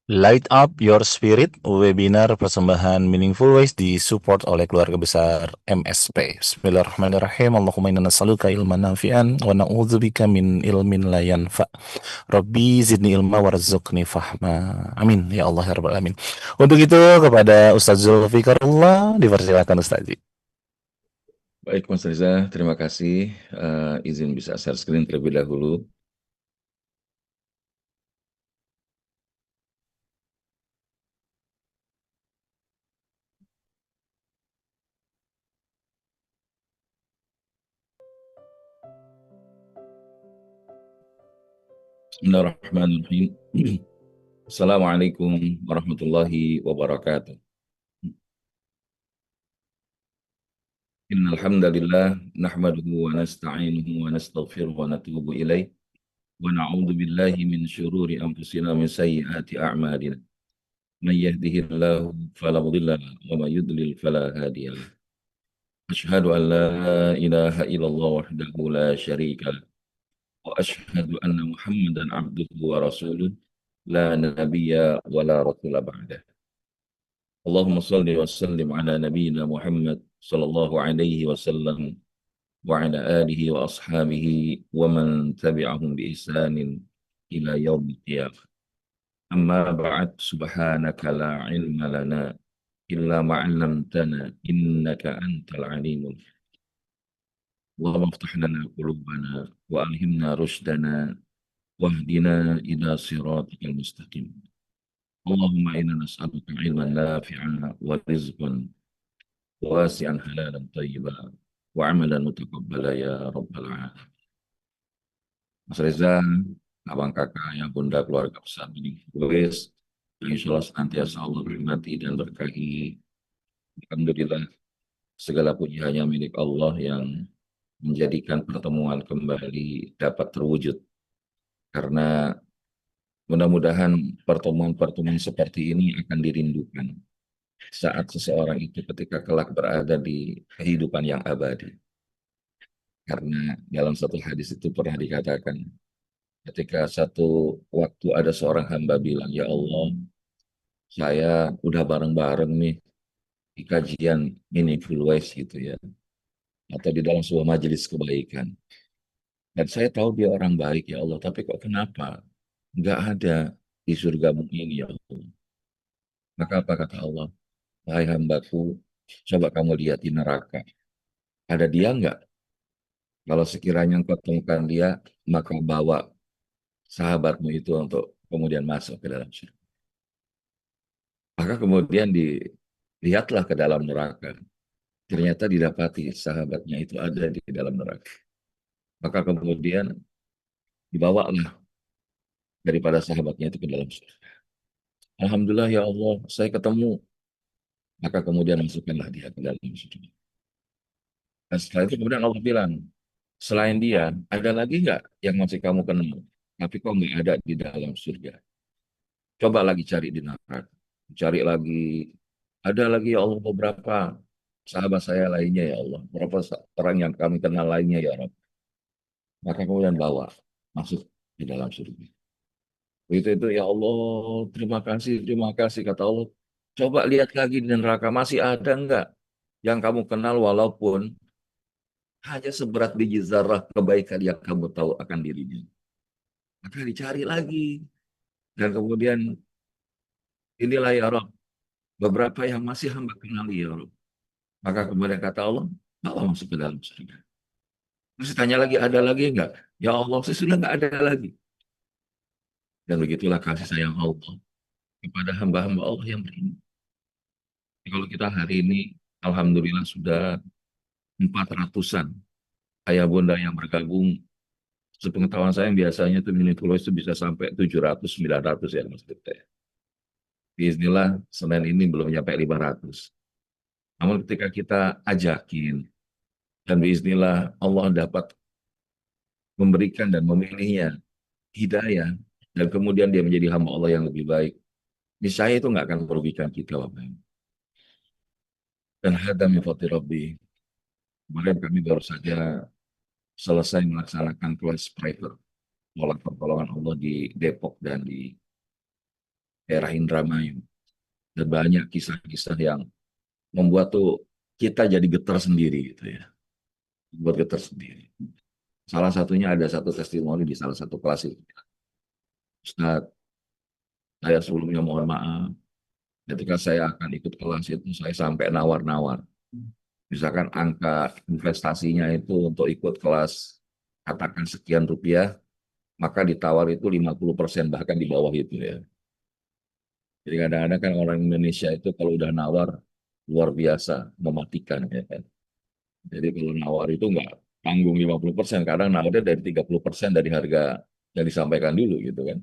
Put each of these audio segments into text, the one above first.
Light Up Your Spirit, webinar persembahan Meaningful Ways disupport oleh keluarga besar MSP. Bismillahirrahmanirrahim. Allahumma inna nas'aluka ilman nafi'an wa na'udzubika min ilmin la yanfa'. Rabbi zidni ilma warzuqni fahma. Amin ya Allah ya rabbal alamin. Untuk itu kepada Ustaz Zulfikarullah dipersilakan Ustaz. Baik, Mas Reza, terima kasih. Izin bisa share screen terlebih dahulu. Bismillahirrahmanirrahim. Assalamualaikum warahmatullahi wabarakatuh. Innal hamdalillah nahmaduhu wa nasta'inuhu wa nastaghfiruhu wa natubu ilaih wa na'udzu billahi min syururi anfusina wa min sayyiati a'malina. Man yahdihillahu fala mudilla lahu wa man yudlil fala hadiya lahu. Asyhadu an la ilaha illallah wahdahu la syarika lahu وأشهد أن محمدا عبده ورسوله لا نبي ولا رسول بعده اللهم صل وسلم على نبينا محمد صلى الله عليه وسلم وعلى آله وأصحابه ومن تبعهم بإحسان إلى يوم القيامة أما بعد سبحانك لا علم لنا إلا ما علمتنا إنك أنت العليم الحكيم اللهم افتح لنا قلوبنا وألهمنا رشدنا واهدنا إلى صراطك المستقيم اللهم إنا نسألك علما نافعا ورزقا واسعا حلالا طيبا وعملا متقبلا يا رب العالمين. Mas Reza, abang kakak, ayah bunda, keluarga besar ini, Luis, insya Allah senantiasa Allah berkati dan berkahi. Alhamdulillah, segala puji hanya milik Allah yang menjadikan pertemuan kembali dapat terwujud. Karena mudah-mudahan pertemuan-pertemuan seperti ini akan dirindukan saat seseorang itu ketika kelak berada di kehidupan yang abadi. Karena dalam satu hadis itu pernah dikatakan, ketika satu waktu ada seorang hamba bilang, ya Allah, saya udah bareng-bareng nih di kajian Meaningful Ways gitu ya, atau di dalam sebuah majelis kebaikan. Dan saya tahu dia orang baik ya Allah, tapi kok kenapa nggak ada di surgamu ini ya Allah. Maka apa kata Allah? Wahai hambaku, coba kamu lihat di neraka. Ada dia nggak? Kalau sekiranya engkau temukan dia, maka bawa sahabatmu itu untuk kemudian masuk ke dalam surga. Maka kemudian dilihatlah ke dalam neraka. Ternyata didapati sahabatnya itu ada di dalam neraka. Maka kemudian dibawalah daripada sahabatnya itu ke dalam surga. Alhamdulillah ya Allah, saya ketemu. Maka kemudian masukkanlah dia ke dalam surga. Dan setelah itu kemudian Allah bilang, selain dia, ada lagi nggak yang masih kamu kenal? Tapi kok nggak ada di dalam surga? Coba lagi cari di neraka. Cari lagi. Ada lagi ya Allah beberapa sahabat saya lainnya ya Allah. Berapa orang yang kami kenal lainnya ya Rabb. Maka kemudian bawa masuk di dalam surga. Itu ya Allah, terima kasih kata Allah. Coba lihat lagi di neraka masih ada enggak yang kamu kenal walaupun hanya seberat biji zarah kebaikan yang kamu tahu akan dirinya. Maka dicari lagi dan kemudian inilah ya Rabb beberapa yang masih hamba kenali ya Rabb. Maka kemudian kata Allah, bawa masuk ke dalam surga. Terus tanya lagi, ada lagi enggak? Ya Allah, sesudah enggak ada lagi. Dan begitulah kasih sayang Allah kepada hamba-hamba Allah yang beriman. Kalau kita hari ini, Alhamdulillah sudah 400-an ayah bunda yang bergabung. Sepengetahuan saya yang biasanya itu mini follow itu bisa sampai 700, 900 ya Mas Dipte. Bismillah, Senin ini belum sampai 500. Namun ketika kita ajakin, dan bismillah Allah dapat memberikan dan memilihnya hidayah, dan kemudian dia menjadi hamba Allah yang lebih baik, niscaya itu nggak akan merugikan kita. Bapak. Dan hadam min fadli Rabbi. Kemarin kami baru saja selesai melaksanakan kelas private tolak pertolongan Allah di Depok dan di daerah Indramayu. Dan banyak kisah-kisah yang membuat tuh kita jadi getar sendiri gitu ya. Buat getar sendiri. Salah satunya ada satu testimoni di salah satu kelas itu. Ustaz, saya sebelumnya mohon maaf. Ketika saya akan ikut kelas itu, saya sampai nawar-nawar. Misalkan angka investasinya itu untuk ikut kelas, katakan sekian rupiah, maka ditawar itu 50% bahkan di bawah itu ya. Jadi kadang-kadang kan orang Indonesia itu kalau udah nawar, luar biasa, mematikan ya kan. Jadi kalau nawar itu nggak tanggung 50%, kadang nawarnya dari 30% dari harga yang disampaikan dulu gitu kan.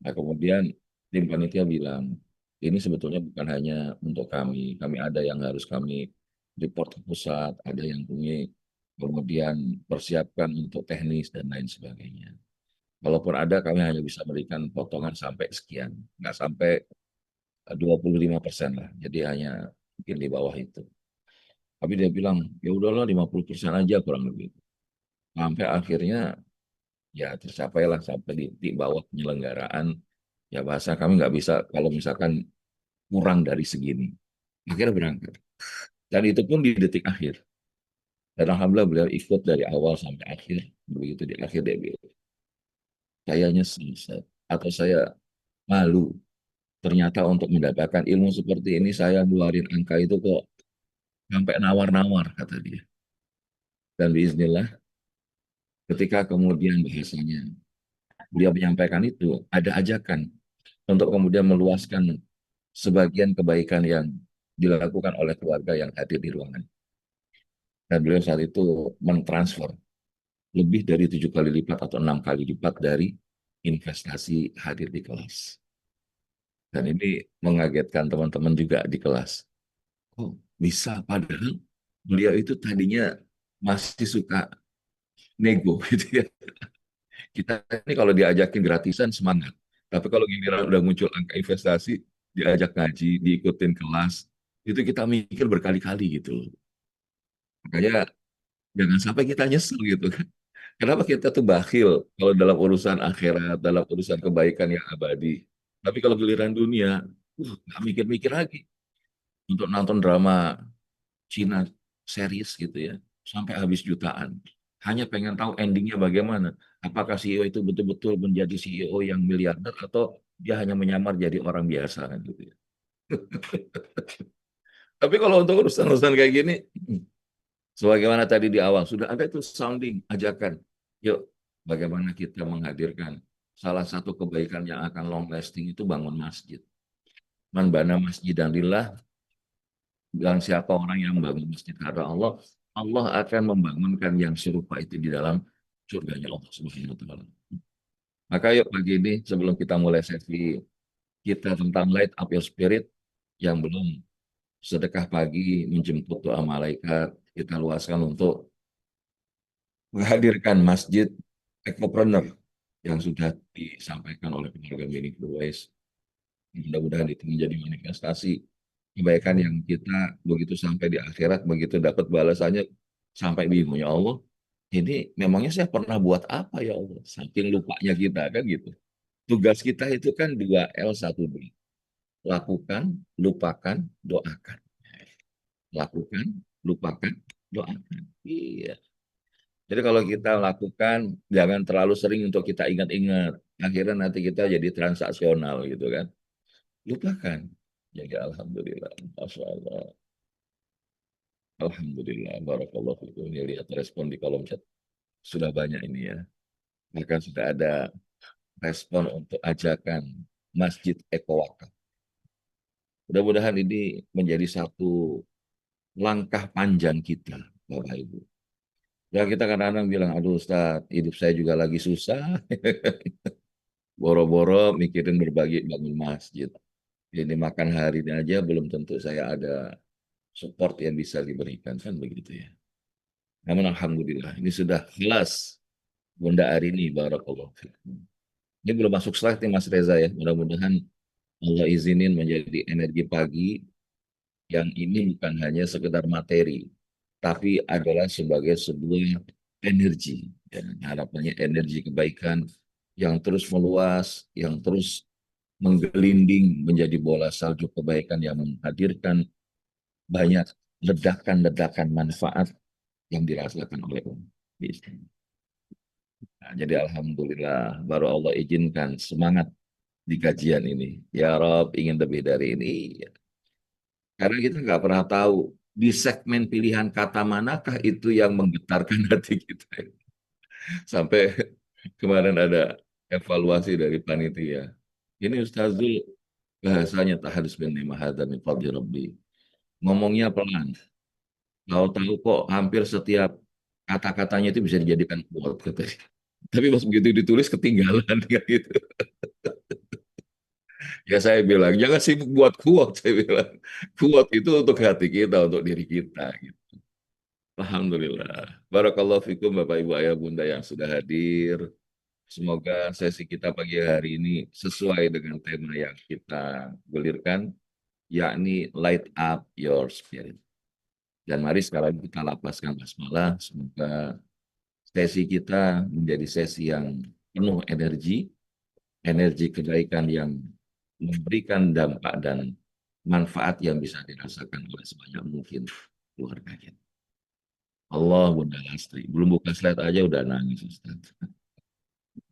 Nah, kemudian tim panitia bilang, ini sebetulnya bukan hanya untuk kami ada yang harus kami report ke pusat, ada yang kami kemudian persiapkan untuk teknis dan lain sebagainya. Walaupun ada, kami hanya bisa berikan potongan sampai sekian, nggak sampai 25% lah. Jadi hanya mungkin di bawah itu. Tapi dia bilang, ya udahlah 50% aja kurang lebih. Sampai akhirnya ya tercapailah sampai di bawah penyelenggaraan. Ya bahasa kami nggak bisa kalau misalkan kurang dari segini. Akhirnya berangkat. Dan itu pun di detik akhir. Dan alhamdulillah beliau ikut dari awal sampai akhir. Begitu di akhir dia bilang, saya nyesel Ustaz. Atau saya malu. Ternyata untuk mendapatkan ilmu seperti ini saya ngeluarin angka itu kok sampai nawar-nawar kata dia. Dan biiznillah ketika kemudian bahasanya beliau menyampaikan itu ada ajakan untuk kemudian meluaskan sebagian kebaikan yang dilakukan oleh keluarga yang hadir di ruangan. Dan beliau saat itu mentransfer lebih dari 7 kali lipat atau 6 kali lipat dari investasi hadir di kelas. Dan ini mengagetkan teman-teman juga di kelas. Oh, bisa padahal beliau itu tadinya masih suka nego gitu ya. Kita ini kalau diajakin gratisan semangat. Tapi kalau giliran udah muncul angka investasi, diajak ngaji, diikutin kelas, itu kita mikir berkali-kali gitu. Makanya jangan sampai kita nyesel gitu kan. Kenapa kita tuh bakhil kalau dalam urusan akhirat, dalam urusan kebaikan yang abadi. Tapi kalau giliran dunia, nggak mikir-mikir lagi. Untuk nonton drama Cina series gitu ya, sampai habis jutaan. Hanya pengen tahu endingnya bagaimana. Apakah CEO itu betul-betul menjadi CEO yang miliarder atau dia hanya menyamar jadi orang biasa kan gitu ya. Tapi kalau untuk urusan-urusan kayak gini, sebagaimana tadi di awal, sudah ada itu sounding, ajakan. Yuk, bagaimana kita menghadirkan salah satu kebaikan yang akan long lasting itu bangun masjid. Man bana masjid dan lillah, bilang siapa orang yang bangun masjid karena Allah, Allah akan membangunkan yang serupa itu di dalam surganya Allah Subhanahu wa taala. Maka yuk pagi ini sebelum kita mulai sesi kita tentang light up your spirit yang belum sedekah pagi menjemput doa malaikat, kita luaskan untuk menghadirkan masjid ekopreneur yang sudah disampaikan oleh keluarga Meaningful Ways. Mudah-mudahan itu menjadi manifestasi kebaikan yang kita begitu sampai di akhirat, begitu dapat balasannya sampai bingung, ya Allah, ini memangnya saya pernah buat apa ya Allah? Saking lupanya kita kan gitu. Tugas kita itu kan 2L 1B. Lakukan, lupakan, doakan. Lakukan, lupakan, doakan. Iya. Jadi kalau kita lakukan, jangan terlalu sering untuk kita ingat-ingat. Akhirnya nanti kita jadi transaksional gitu kan. Lupakan. Jadi Alhamdulillah. Masya Allah. Alhamdulillah. Barakallah. Ini lihat respon di kolom chat. Sudah banyak ini ya. Bahkan sudah ada respon untuk ajakan Masjid Eko Wakaf. Mudah-mudahan ini menjadi satu langkah panjang kita, Bapak Ibu. Ya kita kadang-kadang bilang, aduh Ustaz, hidup saya juga lagi susah. Boro-boro mikirin berbagi bangun masjid. Ini makan hari ini aja belum tentu saya ada support yang bisa diberikan. Kan begitu ya. Namun Alhamdulillah, ini sudah jelas Bunda Arini, Barakallah. Ini belum masuk slide nih Mas Reza ya. Mudah-mudahan Allah izinin menjadi energi pagi yang ini bukan hanya sekedar materi, tapi adalah sebagai sebuah energi. Ya, harapannya energi kebaikan yang terus meluas, yang terus menggelinding menjadi bola salju kebaikan yang menghadirkan banyak ledakan-ledakan manfaat yang dirasakan oleh umat. Nah, jadi alhamdulillah baru Allah izinkan semangat di kajian ini. Ya Rob ingin lebih dari ini. Karena kita nggak pernah tahu di segmen pilihan kata manakah itu yang menggetarkan hati kita. Sampai kemarin ada evaluasi dari panitia. Ini Ustazul bahasanya tahdits bin nimah min fadli rabbi. Ngomongnya pelan. Tahu-tahu kok hampir setiap kata-katanya itu bisa dijadikan quote katanya. Tapi pas begitu ditulis ketinggalan kayak gitu. Ya saya bilang jangan sibuk buat quote, saya bilang. Quote itu untuk hati kita, untuk diri kita gitu. Alhamdulillah. Barakallahu fikum Bapak Ibu Ayah Bunda yang sudah hadir. Semoga sesi kita pagi hari ini sesuai dengan tema yang kita gulirkan, yakni light up your spirit. Dan mari sekarang kita lapaskan basmalah. Semoga sesi kita menjadi sesi yang penuh energi, energi kebaikan yang memberikan dampak dan manfaat yang bisa dirasakan oleh sebanyak mungkin keluarga kita. Allah Bunda Lastri. Belum buka slide aja udah nangis Ustaz.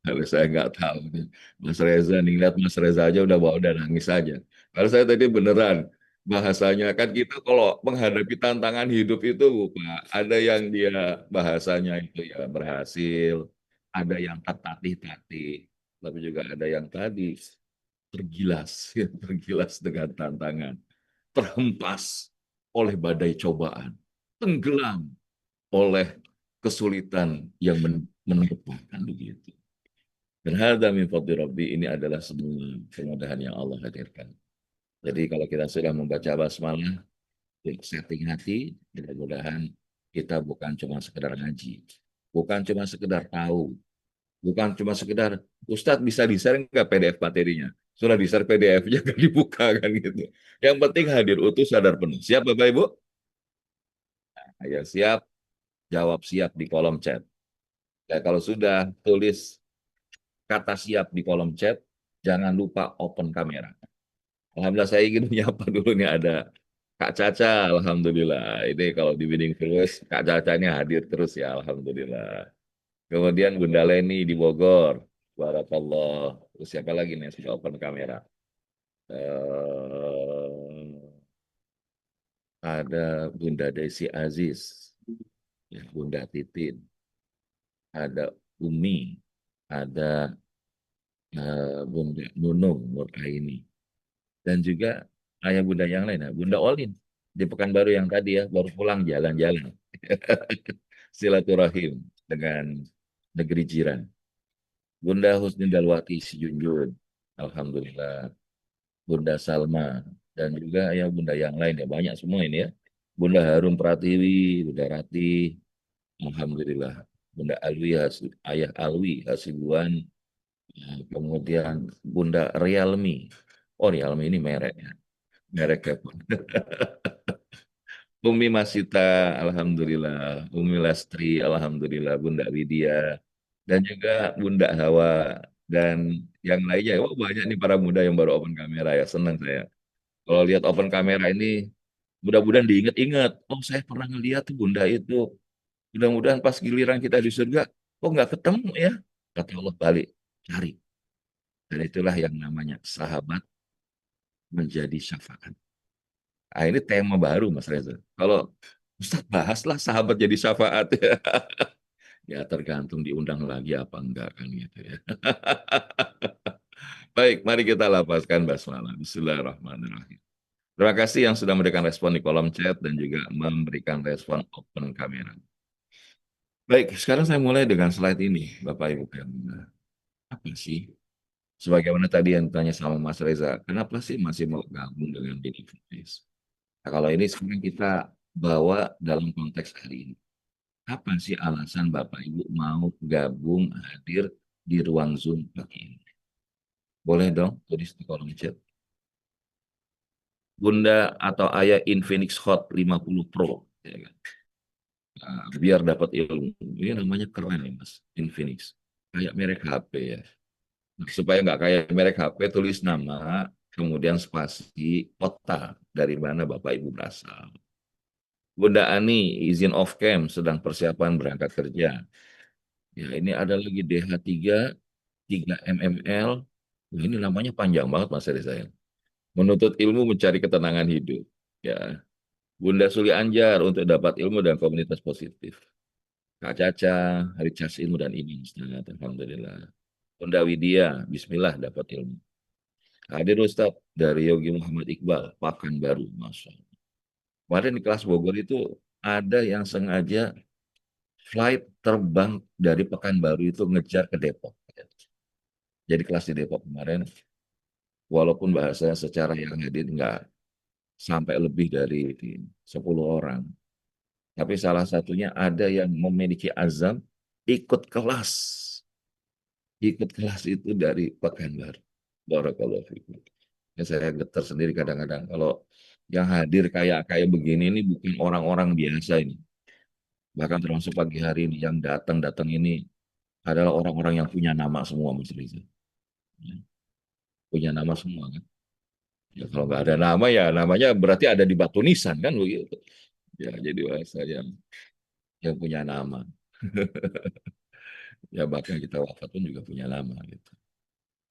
Kalau saya nggak tahu nih. Mas Reza nih, lihat Mas Reza aja udah nangis aja. Kalau saya tadi beneran bahasanya kan kita kalau menghadapi tantangan hidup itu Pak, ada yang dia bahasanya itu ya berhasil, ada yang tertatih-tatih, tapi juga ada yang tadi tergilas, ya, tergilas dengan tantangan, terhempas oleh badai cobaan, tenggelam oleh kesulitan yang menerpakan begitu. Dan hadza min fadli Rabbi, ini adalah semua kemudahan yang Allah hadirkan. Jadi kalau kita sudah membaca basmalah, setting hati, mudah-mudahan kita bukan cuma sekedar ngaji, bukan cuma sekedar tahu, bukan cuma sekedar Ustadz bisa di-share nggak PDF materinya? Sudah di-share PDF-nya nggak dibuka kan gitu. Yang penting hadir utuh sadar penuh. Siap Bapak Ibu? Ayo siap, jawab siap di kolom chat. Ya, kalau sudah tulis kata siap di kolom chat, jangan lupa open kamera. Alhamdulillah saya ingin menyapa dulu nih ada Kak Caca, Alhamdulillah. Ini kalau di Bidding First, Kak Caca ini hadir terus ya, Alhamdulillah. Kemudian Bunda Leni di Bogor, Barakallah. Terus siapa lagi nih yang sudah open kamera? Ada Bunda Desi Aziz, ya, Bunda Titin, ada Umi, ada Bunda Nunung Nuraini, dan juga ayah bunda yang lain, Bunda Olin di Pekanbaru yang tadi ya, baru pulang jalan-jalan. Silaturahim dengan negeri jiran. Bunda Husni Dalwati Sijunjun, Alhamdulillah. Bunda Salma, dan juga ya bunda yang lain ya, banyak semua ini ya. Bunda Harum Pratiwi, Bunda Rati, Alhamdulillah. Bunda Alwi, Ayah Alwi Hasibuan, kemudian Bunda Realmi. Oh, Realmi ini mereknya. Mereknya. Umi Masita, Alhamdulillah. Umi Lastri, Alhamdulillah. Bunda Widya. Dan juga Bunda Hawa. Dan yang lainnya. Oh, banyak nih para muda yang baru open kamera ya. Senang saya. Kalau lihat open kamera ini, mudah-mudahan diingat-ingat. Oh, saya pernah ngeliat tuh Bunda itu. Mudah-mudahan pas giliran kita di surga, kok nggak ketemu ya? Kata Allah balik, cari. Dan itulah yang namanya sahabat menjadi syafaat. Ah, ini tema baru, Mas Reza. Kalau Ustaz bahaslah sahabat jadi syafaat. Ya tergantung diundang lagi apa enggak kan gitu ya. Baik, mari kita lapaskan basmalah. Bismillahirrahmanirrahim. Terima kasih yang sudah memberikan respon di kolom chat dan juga memberikan respon open kamera. Baik, sekarang saya mulai dengan slide ini, Bapak Ibu. Apa sih? Sebagaimana tadi yang ditanya sama Mas Reza, kenapa sih masih mau gabung dengan Bidding Fitness? Nah, kalau ini sekarang kita bawa dalam konteks hari ini. Apa sih alasan Bapak Ibu mau gabung hadir di ruang Zoom pagi ini? Boleh dong tulis di kolom chat. Bunda atau Ayah Infinix Hot 50 Pro. Ya kan? Nah, biar dapat ilmu. Ini namanya keren ya Mas, Infinix. Kayak merek HP ya. Nah, supaya nggak kayak merek HP, tulis nama, kemudian spasi kota dari mana Bapak Ibu berasal. Bunda Ani, izin off cam, sedang persiapan berangkat kerja. Ya, ini ada lagi DH3, 3 mml. Wah, ini namanya panjang banget Mas Heri saya. Menuntut ilmu mencari ketenangan hidup. Ya, Bunda Suli Anjar untuk dapat ilmu dan komunitas positif. Kak Caca, Richard ilmu dan ini. Ustaz. Alhamdulillah. Bunda Widya, Bismillah dapat ilmu. Hadir Ustadz dari Yogi Muhammad Iqbal, Pekanbaru, Masya Allah. Kemarin di kelas Bogor itu ada yang sengaja flight terbang dari Pekanbaru itu ngejar ke Depok. Jadi kelas di Depok kemarin, walaupun bahasa secara yang hadir nggak sampai lebih dari 10 orang. Tapi salah satunya ada yang memiliki azam ikut kelas. Ikut kelas itu dari Pekanbaru. Barakallahu fikum. Ya, saya getar sendiri kadang-kadang kalau yang hadir kayak kayak begini ini bukan orang-orang biasa ini. Bahkan termasuk pagi hari ini yang datang-datang ini adalah orang-orang yang punya nama semua Mas Riza. Ya, punya nama semua kan. Ya, kalau nggak ada nama ya namanya berarti ada di batu nisan kan begitu. Ya jadi bahasa yang punya nama. Ya bahkan kita wafat pun juga punya nama gitu.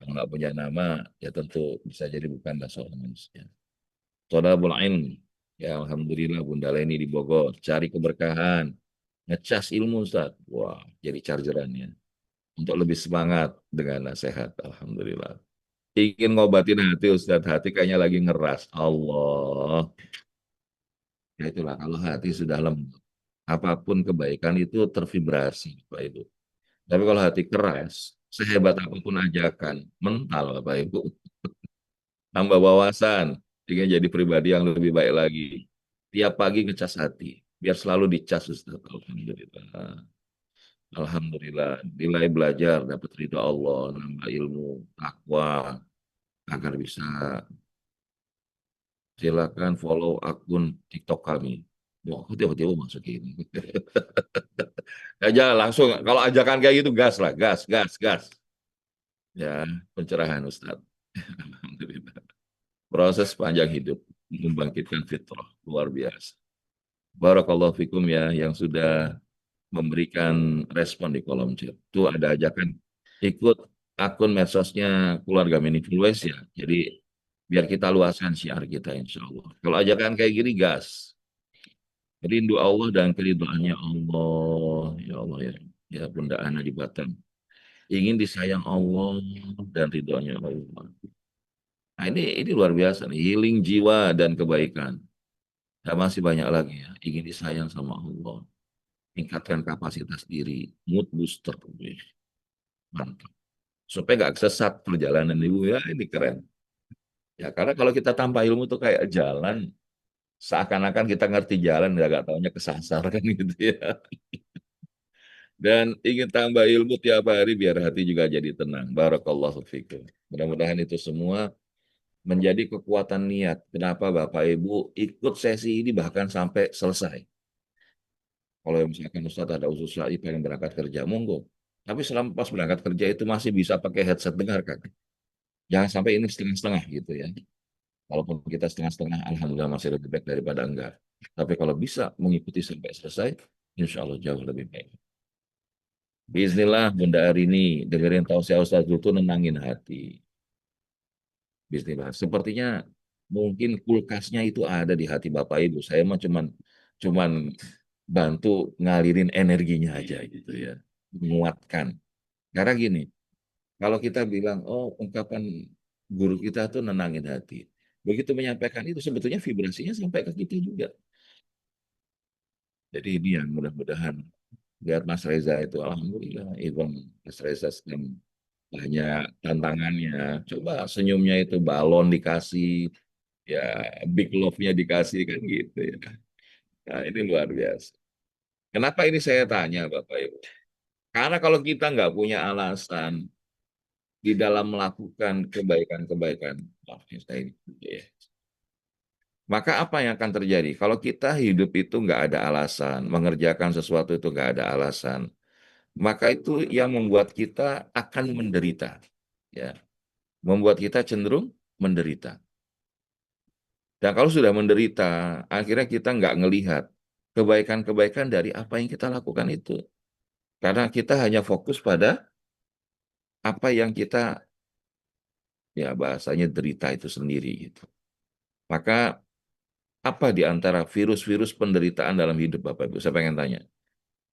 Kalau nggak punya nama ya tentu bisa jadi bukanlah seorang manusia. Thalabul ilm. Ya, Alhamdulillah Bunda Leni di Bogor. Cari keberkahan. Ngecas ilmu, Ustaz. Wah, jadi chargerannya. Untuk lebih semangat dengan nasihat. Alhamdulillah. Ingin ngobatin hati, Ustaz. Hati kayaknya lagi ngeras. Allah. Ya itulah, kalau hati sudah lemah. Apapun kebaikan itu tervibrasi, Bapak Ibu. Tapi kalau hati keras, sehebat apapun ajakan, mental, Bapak Ibu. Tambah wawasan, ingin jadi pribadi yang lebih baik lagi. Tiap pagi ngecas hati, biar selalu dicas Ustaz. Alhamdulillah. Alhamdulillah, nilai belajar, dapat ridho Allah, nambah ilmu, takwa, agar bisa silakan follow akun TikTok kami. Wah, aku tiba-tiba masuk ini. Aja langsung, kalau ajakan kayak gitu, gas lah, gas, gas, gas. Ya, pencerahan Ustaz. Alhamdulillah. Proses panjang hidup, membangkitkan fitrah, luar biasa. Barakallahu fikum ya, yang sudah memberikan respon di kolom chat. Itu ada ajakan ikut akun medsosnya keluarga Influence ya. Jadi biar kita luaskan syiar kita insya Allah. Kalau ajakan kayak gini gas. Rindu Allah dan keridhaannya Allah. Ya Allah ya. Ya Bunda Ana di Batam. Ingin disayang Allah dan ridhonya Allah. Nah ini luar biasa nih. Healing jiwa dan kebaikan. Dan masih banyak lagi ya. Ingin disayang sama Allah. Tingkatkan kapasitas diri. Mood booster. Wih, mantap. Supaya nggak sesat perjalanan ibu ya ini keren. Ya karena kalau kita tanpa ilmu tuh kayak jalan seakan-akan kita ngerti jalan nggak taunya kesasar kan gitu ya. Dan ingin tambah ilmu tiap hari biar hati juga jadi tenang. Barakallahu fikum. Mudah-mudahan itu semua menjadi kekuatan niat. Kenapa Bapak Ibu ikut sesi ini bahkan sampai selesai. Kalau misalkan Ustaz ada usul saya pengen berangkat kerja, monggo. Tapi selama pas berangkat kerja itu masih bisa pakai headset dengarkan. Jangan sampai ini setengah-setengah gitu ya. Walaupun kita setengah-setengah, alhamdulillah masih lebih baik daripada enggak. Tapi kalau bisa mengikuti sampai selesai, insya Allah jauh lebih baik. Bismillah, Bunda Arini, dengerin tausiah Ustaz itu nenangin hati. Bismillah. Sepertinya mungkin kulkasnya itu ada di hati Bapak Ibu. Saya mah cuman bantu ngalirin energinya aja gitu ya. Menguatkan. Karena gini, kalau kita bilang, oh ungkapan guru kita tuh nenangin hati. Begitu menyampaikan itu sebetulnya vibrasinya sampai ke kita juga. Jadi ini yang mudah-mudahan lihat Mas Reza itu alhamdulillah even Mas Reza sedang banyak tantangannya. Coba senyumnya itu balon dikasih, ya big love-nya dikasih kan gitu ya. Nah, ini luar biasa. Kenapa ini saya tanya Bapak Ibu? Karena kalau kita nggak punya alasan di dalam melakukan kebaikan-kebaikan, maaf ya, saya ini, ya. Maka apa yang akan terjadi? Kalau kita hidup itu nggak ada alasan, mengerjakan sesuatu itu nggak ada alasan, maka itu yang membuat kita akan menderita. ya, membuat kita cenderung menderita. Dan kalau sudah menderita, akhirnya kita nggak ngelihat kebaikan-kebaikan dari apa yang kita lakukan itu. Karena kita hanya fokus pada apa yang kita, ya bahasanya derita itu sendiri gitu. Maka apa di antara virus-virus penderitaan dalam hidup Bapak Ibu? Saya pengen tanya.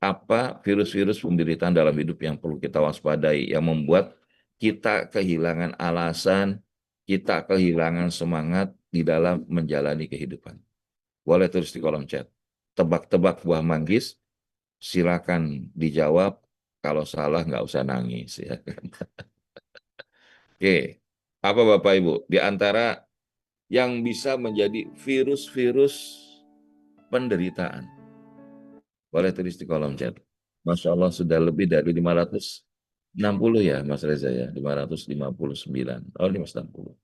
Apa virus-virus penderitaan dalam hidup yang perlu kita waspadai, yang membuat kita kehilangan alasan, kita kehilangan semangat di dalam menjalani kehidupan? Boleh tulis di kolom chat. Tebak-tebak buah manggis, silakan dijawab. Kalau salah nggak usah nangis ya. Oke, apa Bapak Ibu? Di antara yang bisa menjadi virus-virus penderitaan. Boleh tulis di kolom chat. Masya Allah sudah lebih dari 560 ya Mas Reza ya. 559. Oh 560.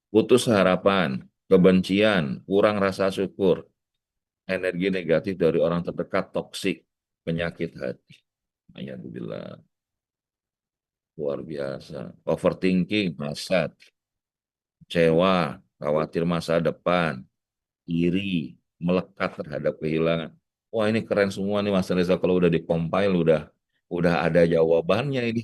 Putus harapan, kebencian, kurang rasa syukur, energi negatif dari orang terdekat, toksik, penyakit hati. Alhamdulillah. Luar biasa. Overthinking, hasad, kecewa, khawatir masa depan, iri, melekat terhadap kehilangan. Wah ini keren semua nih Mas Reza kalau udah dikompil udah ada jawabannya ini.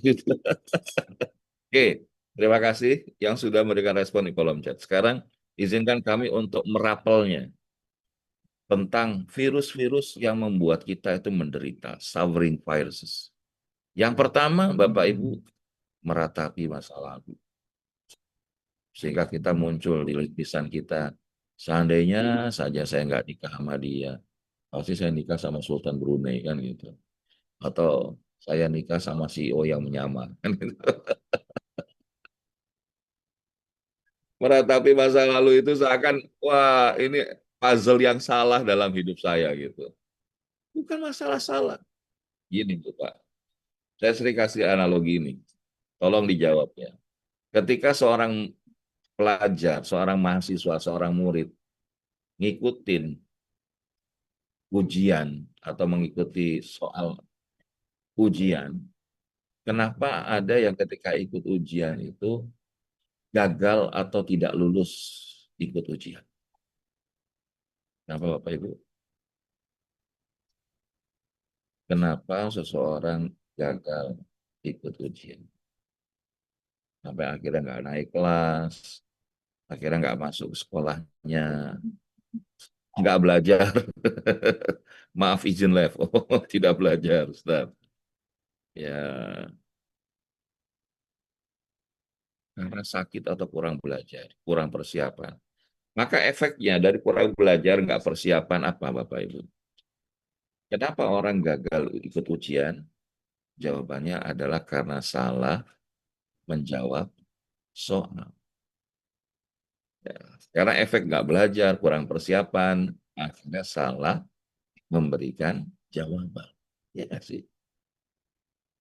Oke, terima kasih yang sudah memberikan respon di kolom chat. Sekarang izinkan kami untuk merapelnya tentang virus-virus yang membuat kita itu menderita, suffering viruses. Yang pertama, Bapak Ibu, meratapi masa lalu. Sehingga kita muncul di lisan kita, seandainya saja saya nggak nikah sama dia, pasti saya nikah sama Sultan Brunei kan gitu. Atau saya nikah sama CEO yang menyamar. Kan gitu. Meratapi masa lalu itu seakan, wah ini puzzle yang salah dalam hidup saya gitu. Bukan masalah salah. Gini tuh Pak, saya sering kasih analogi ini. Tolong dijawab ya. Ketika seorang pelajar, seorang mahasiswa, seorang murid ngikutin ujian atau mengikuti soal ujian, kenapa ada yang ketika ikut ujian itu gagal atau tidak lulus ikut ujian? Kenapa Bapak Ibu? Kenapa seseorang gagal ikut ujian? Sampai akhirnya nggak naik kelas, akhirnya nggak masuk ke sekolahnya, nggak belajar. Maaf izin live, oh tidak belajar, Ustaz. Ya, karena sakit atau kurang belajar, kurang persiapan. Maka efeknya dari kurang belajar, nggak persiapan apa, Bapak Ibu? Kenapa orang gagal ikut ujian? Jawabannya adalah karena salah menjawab soal. Ya, karena efek nggak belajar, kurang persiapan, akhirnya salah memberikan jawaban. Ya nggak sih?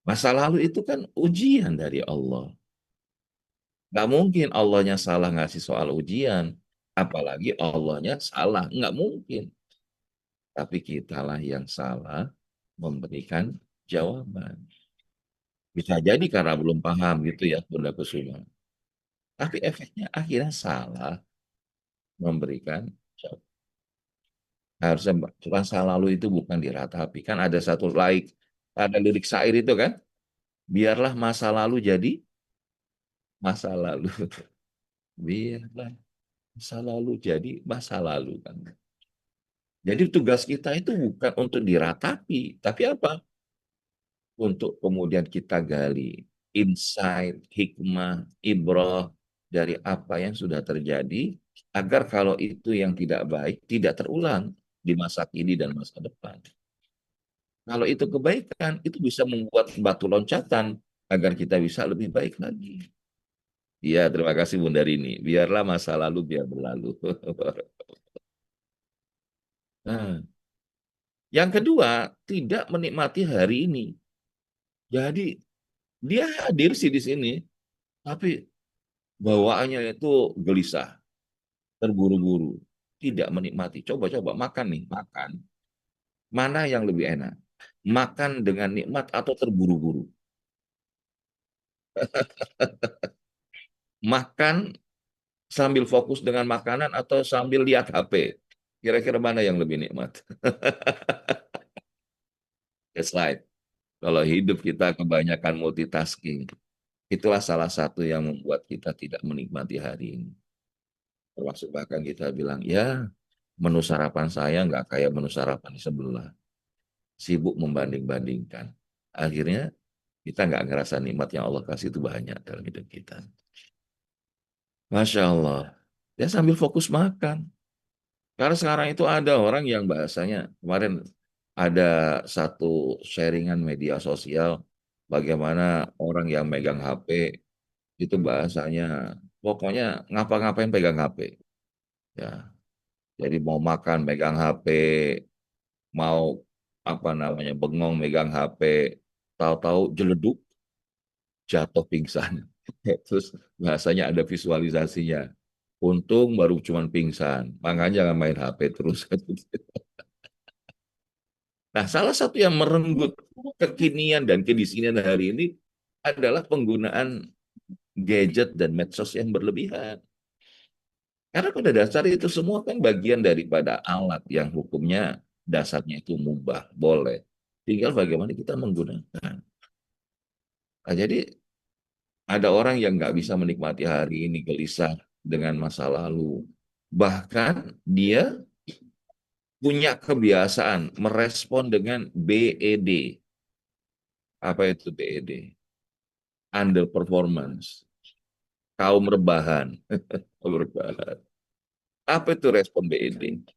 Masa lalu itu kan ujian dari Allah. Nggak mungkin Allahnya salah ngasih soal ujian. Apalagi Allahnya salah. Nggak mungkin. Tapi kitalah yang salah memberikan jawaban. Bisa jadi karena belum paham gitu ya Bunda Kusuma. Tapi efeknya akhirnya salah memberikan jawaban. Harusnya masa lalu itu bukan diratapi. Kan ada satu ada lirik syair itu kan. Biarlah masa lalu jadi masa lalu. Biarlah masa lalu jadi masa lalu kan. Jadi tugas kita itu bukan untuk diratapi, tapi apa? Untuk kemudian kita gali insight, hikmah, ibrah dari apa yang sudah terjadi, agar kalau itu yang tidak baik tidak terulang di masa kini dan masa depan. Kalau itu kebaikan, itu bisa membuat batu loncatan agar kita bisa lebih baik lagi. Iya, terima kasih Bunda Rini. Biarlah masa lalu biar berlalu. Nah, yang kedua, tidak menikmati hari ini. Jadi dia hadir sih di sini, tapi bawaannya itu gelisah, terburu-buru, tidak menikmati. Coba-coba makan nih, makan. Mana yang lebih enak? Makan dengan nikmat atau terburu-buru? Makan sambil fokus dengan makanan atau sambil lihat HP? Kira-kira mana yang lebih nikmat? That's right. Kalau hidup kita kebanyakan multitasking, itulah salah satu yang membuat kita tidak menikmati hari ini. Termasuk bahkan kita bilang, ya menu sarapan saya nggak kayak menu sarapan di sebelah. Sibuk membanding-bandingkan. Akhirnya kita nggak ngerasa nikmat yang Allah kasih itu banyak dalam hidup kita. Masya Allah. Ya sambil fokus makan. Karena sekarang itu ada orang yang bahasanya, kemarin ada satu sharingan media sosial, bagaimana orang yang megang HP, itu bahasanya, pokoknya ngapa-ngapain pegang HP. Ya, jadi mau makan megang HP, mau apa namanya bengong megang HP, tahu-tahu jeleduk jatuh pingsan. Terus bahasanya ada visualisasinya. Untung baru cuman pingsan, makanya jangan main HP terus. Nah, salah satu yang merenggut kekinian dan kedisinan hari ini adalah penggunaan gadget dan medsos yang berlebihan. Karena pada dasar itu semua kan bagian daripada alat yang hukumnya dasarnya itu mubah, boleh. Tinggal bagaimana kita menggunakan. Nah, jadi ada orang yang nggak bisa menikmati hari ini, gelisah dengan masa lalu. Bahkan dia punya kebiasaan merespon dengan BED. Apa itu BED? Underperformance. Kaum rebahan. Kaum rebahan. Apa itu respon BED?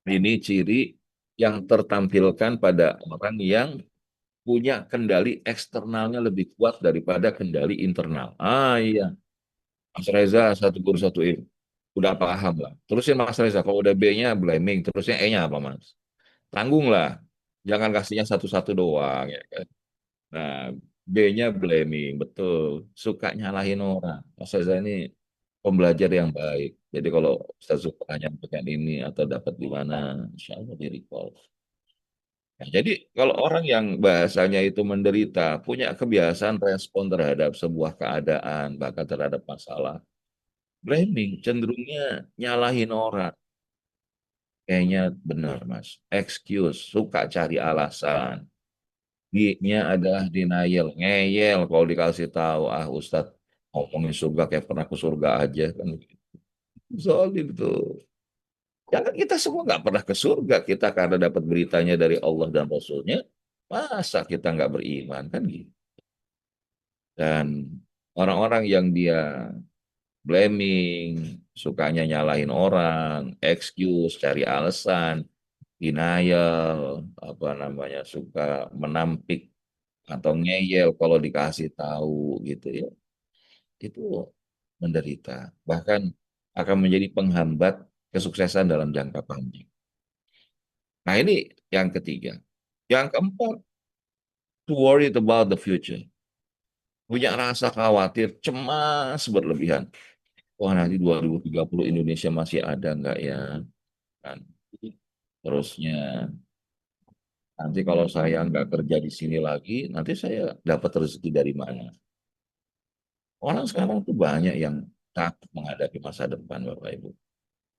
Ini ciri yang tertampilkan pada orang yang punya kendali eksternalnya lebih kuat daripada kendali internal. Ah iya, Mas Reza satu guru satu ilmu. Udah paham lah. Terusin Mas Reza, kalau udah B-nya blaming, terusnya E-nya apa Mas? Tanggung lah. Jangan kasihnya satu-satu doang. Ya kan? Nah, B-nya blaming, betul. Suka nyalahin orang. Mas Reza ini pembelajar yang baik. Jadi kalau Ustaz Zulfa nyampaikan ini atau dapat di mana, insya Allah di recall. Nah, jadi kalau orang yang bahasanya itu menderita, punya kebiasaan respon terhadap sebuah keadaan, bahkan terhadap masalah, blaming, cenderungnya nyalahin orang. Kayaknya benar, Mas. Excuse, suka cari alasan. G-nya adalah denial, ngeyel kalau dikasih tahu, ah Ustadz ngomongin surga kayak pernah ke surga aja kan. Zalim tuh. Jangan kita semua nggak pernah ke surga. Kita karena dapat beritanya dari Allah dan Rasulnya, masa kita nggak beriman kan gitu. Dan orang-orang yang dia blaming, sukanya nyalahin orang, excuse, cari alasan, denial, apa namanya, suka menampik atau ngeyel kalau dikasih tahu gitu ya, itu menderita. Bahkan akan menjadi penghambat kesuksesan dalam jangka panjang. Nah, ini yang ketiga. Yang keempat, to worry about the future. Punya rasa khawatir, cemas berlebihan. Wah, nanti 2030 Indonesia masih ada nggak ya? Kan. Terusnya, nanti kalau saya nggak kerja di sini lagi, nanti saya dapat rezeki dari mana? Orang sekarang tuh banyak yang takut menghadapi masa depan, Bapak Ibu.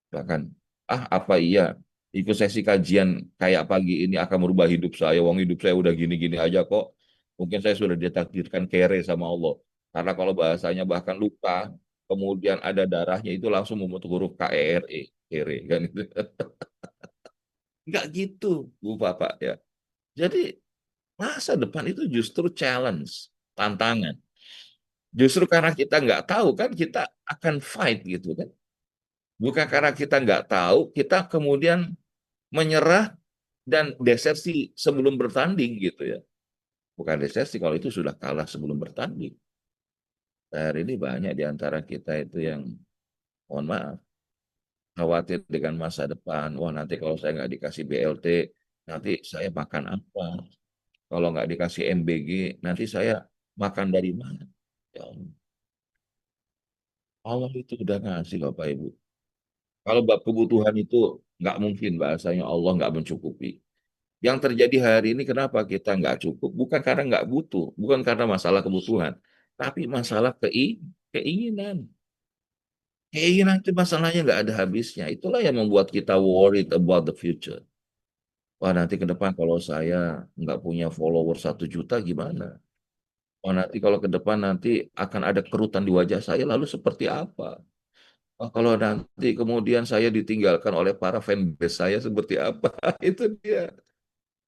Bahkan, ah apa iya, ikut sesi kajian kayak pagi ini akan merubah hidup saya. Wong hidup saya udah gini-gini aja kok. Mungkin saya sudah ditakdirkan kere sama Allah. Karena kalau bahasanya bahkan luka, kemudian ada darahnya itu langsung membentuk huruf KERE, kere kan itu. Enggak gitu, Bu Bapak ya. Jadi masa depan itu justru challenge, tantangan. Justru karena kita nggak tahu kan kita akan fight gitu kan. Bukan karena kita nggak tahu, kita kemudian menyerah dan desersi sebelum bertanding gitu ya. Bukan desersi kalau itu sudah kalah sebelum bertanding. Hari ini banyak di antara kita itu yang, mohon maaf, khawatir dengan masa depan. Wah nanti kalau saya nggak dikasih BLT, nanti saya makan apa? Kalau nggak dikasih MBG, nanti saya makan dari mana? Ya Allah, Allah itu udah ngasih Bapak Ibu. Kalau bab kebutuhan itu nggak mungkin bahasanya Allah nggak mencukupi. Yang terjadi hari ini kenapa kita nggak cukup? Bukan karena nggak butuh, bukan karena masalah kebutuhan. Tapi masalah keinginan. Keinginan itu masalahnya nggak ada habisnya. Itulah yang membuat kita worried about the future. Wah, nanti ke depan kalau saya nggak punya follower 1 juta gimana? Wah, nanti kalau ke depan nanti akan ada kerutan di wajah saya, lalu seperti apa? Wah, kalau nanti kemudian saya ditinggalkan oleh para fanbase saya seperti apa? Itu dia.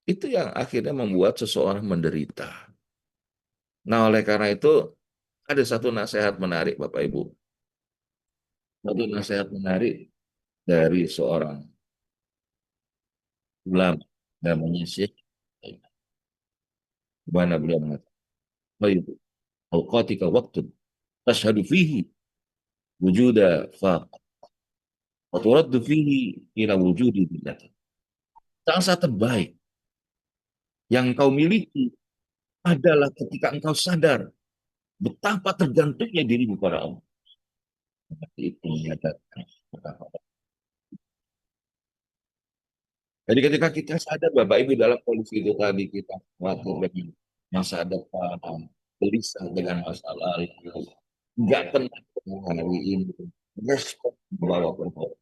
Itu yang akhirnya membuat seseorang menderita. Nah, oleh karena itu ada satu nasihat menarik, Bapak Ibu. Satu nasihat menarik dari seorang ulama namanya Syekh, mana beliau mengatakan, "Baik, awqatika waqtun tashhadu fihi wujuda faqr wa turaddu fihi ila wujudi billah." Saat terbaik yang kau miliki adalah ketika engkau sadar betapa tergantungnya dirimu pada Allah. Seperti itu menyatakan. Jadi ketika kita sadar Bapak Ibu dalam kondisi itu tadi kita khawatir dengan masa depan, gelisah dengan masalah itu, nggak tenang dengan hari ini, respon bawa berbuat.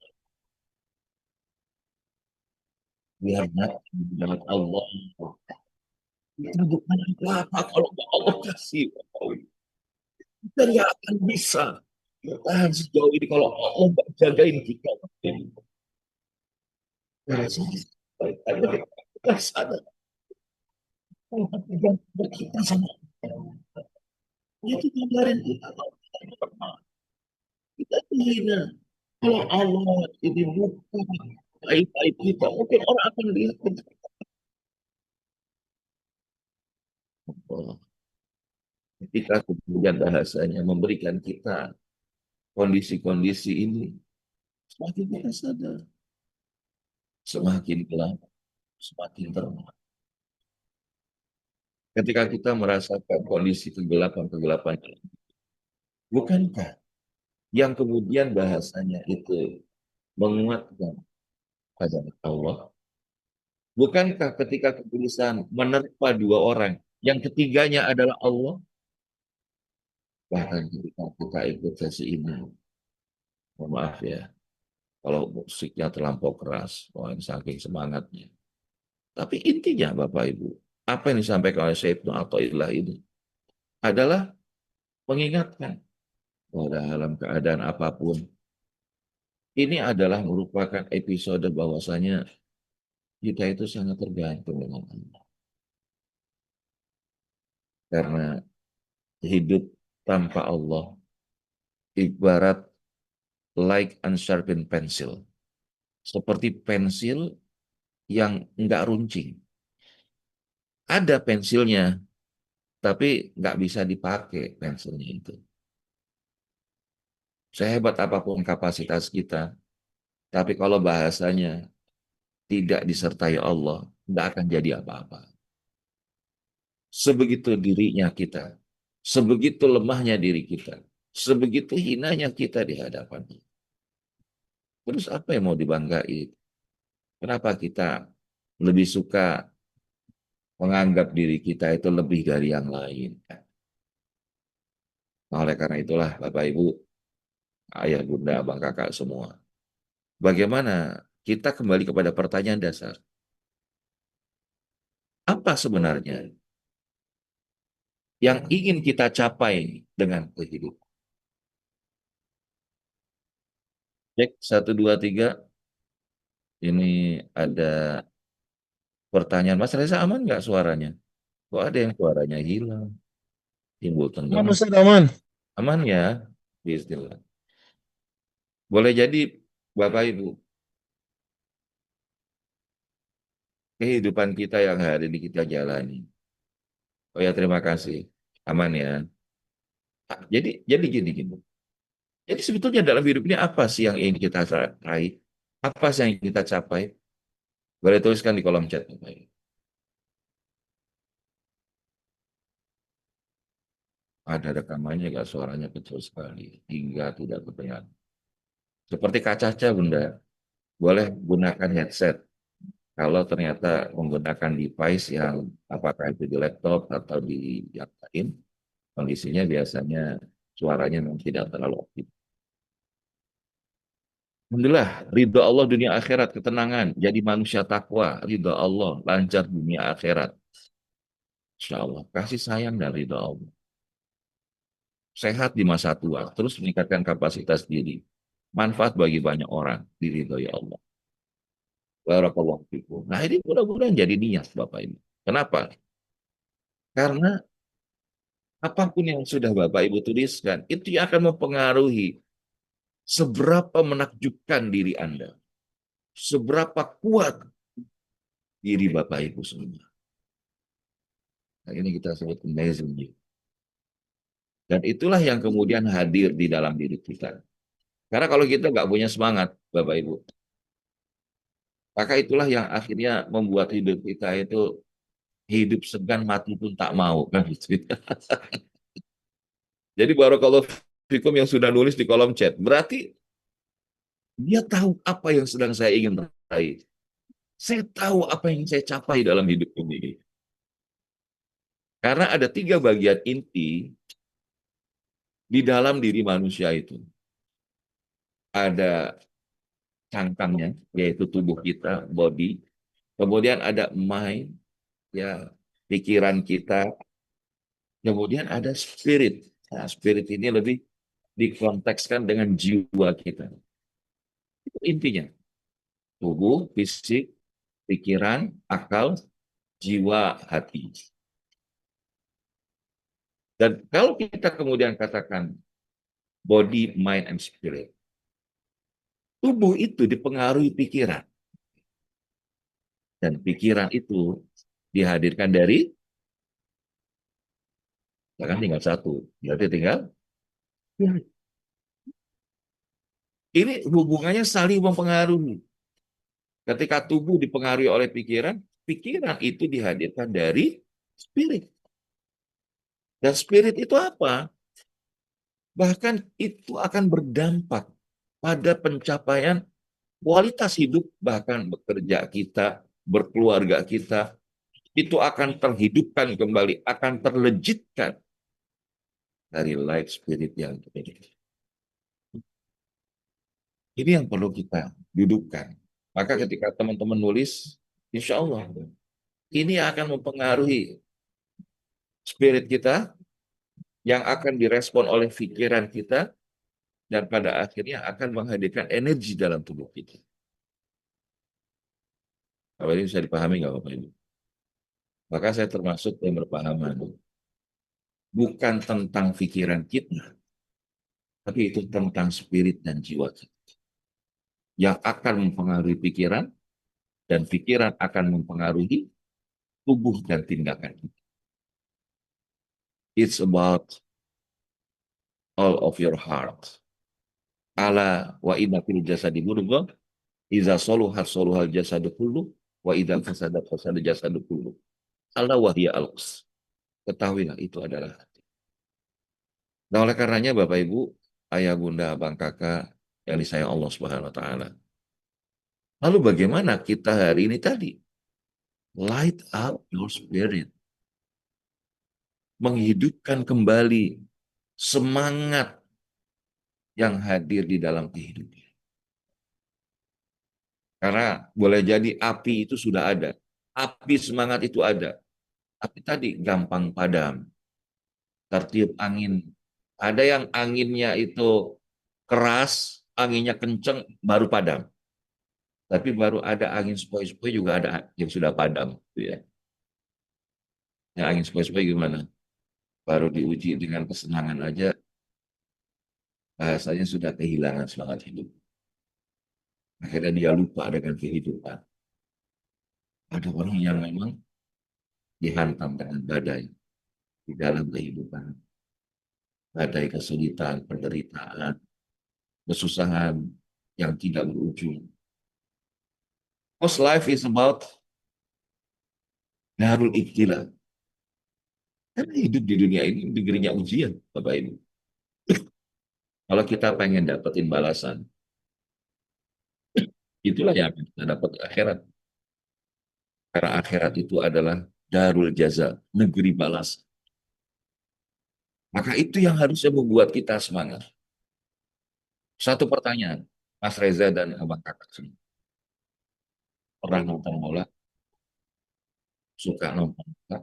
Biar nanti dapat Allah itu bukan apa kalau Allah kasih. Kita nggak akan bisa bertahan sejauh ini kalau Allah nggak jagain kita. Kita sadar kita sama itu gambaran kita. Kita hina. Kalau Allah ini bukan baik-baik kita, mungkin orang akan lihat oh, ketika kemudian bahasanya memberikan kita kondisi-kondisi ini, semakin kita sadar, semakin gelap, semakin terang. Ketika kita merasakan kondisi kegelapan-kegelapan, bukankah yang kemudian bahasanya itu menguatkan pada Allah? Bukankah ketika keputusan menerpa dua orang, yang ketiganya adalah Allah? Bahkan ketika kita ikut sesi ini, mohon maaf ya, kalau musiknya terlampau keras, wah ini saking semangatnya. Tapi intinya Bapak Ibu, apa yang disampaikan oleh Syekh Ibnu Athaillah ini adalah mengingatkan bahwa dalam keadaan apapun, ini adalah merupakan episode bahwasanya kita itu sangat tergantung dengan Allah. Karena hidup tanpa Allah ibarat like unsharpened pencil. Seperti pensil yang enggak runcing. Ada pensilnya, tapi nggak bisa dipakai pensilnya itu. Sehebat apapun kapasitas kita, tapi kalau bahasanya tidak disertai Allah, nggak akan jadi apa-apa. Sebegitu dirinya kita, sebegitu lemahnya diri kita, sebegitu hinanya kita di hadapannya. Terus apa yang mau dibanggain? Kenapa kita lebih suka menganggap diri kita itu lebih dari yang lain? Nah, oleh karena itulah, Bapak Ibu, ayah, bunda, abang, kakak semua. Bagaimana kita kembali kepada pertanyaan dasar? Apa sebenarnya yang ingin kita capai dengan kehidupan? Cek, satu, dua, tiga. Ini ada pertanyaan. Mas Reza aman nggak suaranya? Kok ada yang suaranya hilang? Timbul Aman tenggelam. Ustaz, aman. Aman ya? Bismillah. Boleh jadi, Bapak Ibu, kehidupan kita yang hari ini kita jalani. Oh ya, terima kasih. Aman ya. Jadi gini. Jadi sebetulnya dalam hidup ini apa sih yang ingin kita raih? Apa sih yang ingin kita capai? Boleh tuliskan di kolom chat. Bapak Ibu. Ada rekamannya nggak, suaranya kecil sekali hingga tidak terdengar. Seperti kaca Bunda, boleh gunakan headset. Kalau ternyata menggunakan device yang apakah itu di laptop atau di yang lain, Kondisinya biasanya suaranya memang tidak terlalu aktif. Alhamdulillah, ridho Allah dunia akhirat, ketenangan, jadi manusia takwa, ridho Allah, lancar dunia akhirat. Insya Allah, kasih sayang dan ridho Allah. Sehat di masa tua, terus meningkatkan kapasitas diri. Manfaat bagi banyak orang, diridhoi Allah. Barakallahu fikum. Nah ini mudah-mudahan jadi niat Bapak Ibu. Kenapa? Karena apapun yang sudah Bapak Ibu tuliskan, itu yang akan mempengaruhi seberapa menakjubkan diri Anda. Seberapa kuat diri Bapak Ibu semua. Nah, ini kita sebut amazing you. Dan itulah yang kemudian hadir di dalam diri kita. Karena kalau kita nggak punya semangat, Bapak Ibu, maka itulah yang akhirnya membuat hidup kita itu hidup segan mati pun tak mau kan gitu. Jadi kalau fikum yang sudah nulis di kolom chat, berarti dia tahu apa yang sedang saya ingin raih. Saya tahu apa yang saya capai dalam hidup ini. Karena ada tiga bagian inti di dalam diri manusia itu. Ada cangkangnya, yaitu tubuh kita, body. Kemudian ada mind, ya pikiran kita. Kemudian ada spirit. Nah, spirit ini lebih dikontekskan dengan jiwa kita. Itu intinya. Tubuh, fisik, pikiran, akal, jiwa, hati. Dan kalau kita kemudian katakan body, mind, and spirit, tubuh itu dipengaruhi pikiran. Dan pikiran itu dihadirkan dari, ya kan tinggal satu. Berarti tinggal, ini hubungannya saling mempengaruhi. Ketika tubuh dipengaruhi oleh pikiran, pikiran itu dihadirkan dari spirit. Dan spirit itu apa? Bahkan itu akan berdampak pada pencapaian kualitas hidup, bahkan bekerja kita, berkeluarga kita, itu akan terhidupkan kembali, akan terlejitkan dari light spirit yang kita miliki. Ini yang perlu kita dudukkan. Maka ketika teman-teman nulis, insya Allah ini akan mempengaruhi spirit kita yang akan direspon oleh pikiran kita dan pada akhirnya akan menghadirkan energi dalam tubuh kita. Apa ini bisa dipahami nggak Bapak Ibu? Maka saya termasuk yang berpahaman. Bukan tentang pikiran kita, tapi itu tentang spirit dan jiwa kita. Yang akan mempengaruhi pikiran, dan pikiran akan mempengaruhi tubuh dan tindakan kita. It's about all of your heart. Ala wa inna fil jasadi mudghah, iza soluhat soluhal jasadu kullu, wa idza fasadat fasada jasadu kullu. Ala wa hiya al-qus. Ketahuilah itu adalah hati. Nah, oleh karenanya Bapak Ibu, ayah bunda, abang kakak yang disayang Allah Subhanahu wa taala. Lalu bagaimana kita hari ini tadi? Light up your spirit. Menghidupkan kembali semangat yang hadir di dalam kehidupan. Karena boleh jadi api itu sudah ada. Api semangat itu ada. Tapi tadi gampang padam. Tertiup angin. Ada yang anginnya itu keras, anginnya kenceng, baru padam. Tapi baru ada angin sepoi-sepoi juga ada yang sudah padam. Gitu ya. Yang angin sepoi-sepoi gimana? Baru diuji dengan kesenangan aja, bahasanya sudah kehilangan semangat hidup. Akhirnya dia lupa dengan kehidupan. Ada orang yang memang dihantam dengan badai di dalam kehidupan. Badai kesulitan, penderitaan, kesusahan yang tidak berujung. Because life is about darul ibtila. Karena hidup di dunia ini negerinya ujian, Bapak Ibu. Kalau kita pengen dapetin balasan, itulah yang akan kita dapat di akhirat. Karena akhirat itu adalah darul jaza, negeri balas. Maka itu yang harusnya membuat kita semangat. Satu pertanyaan, Mas Reza dan Abang Kakak semua. Pernah nonton bola? Suka nonton bola?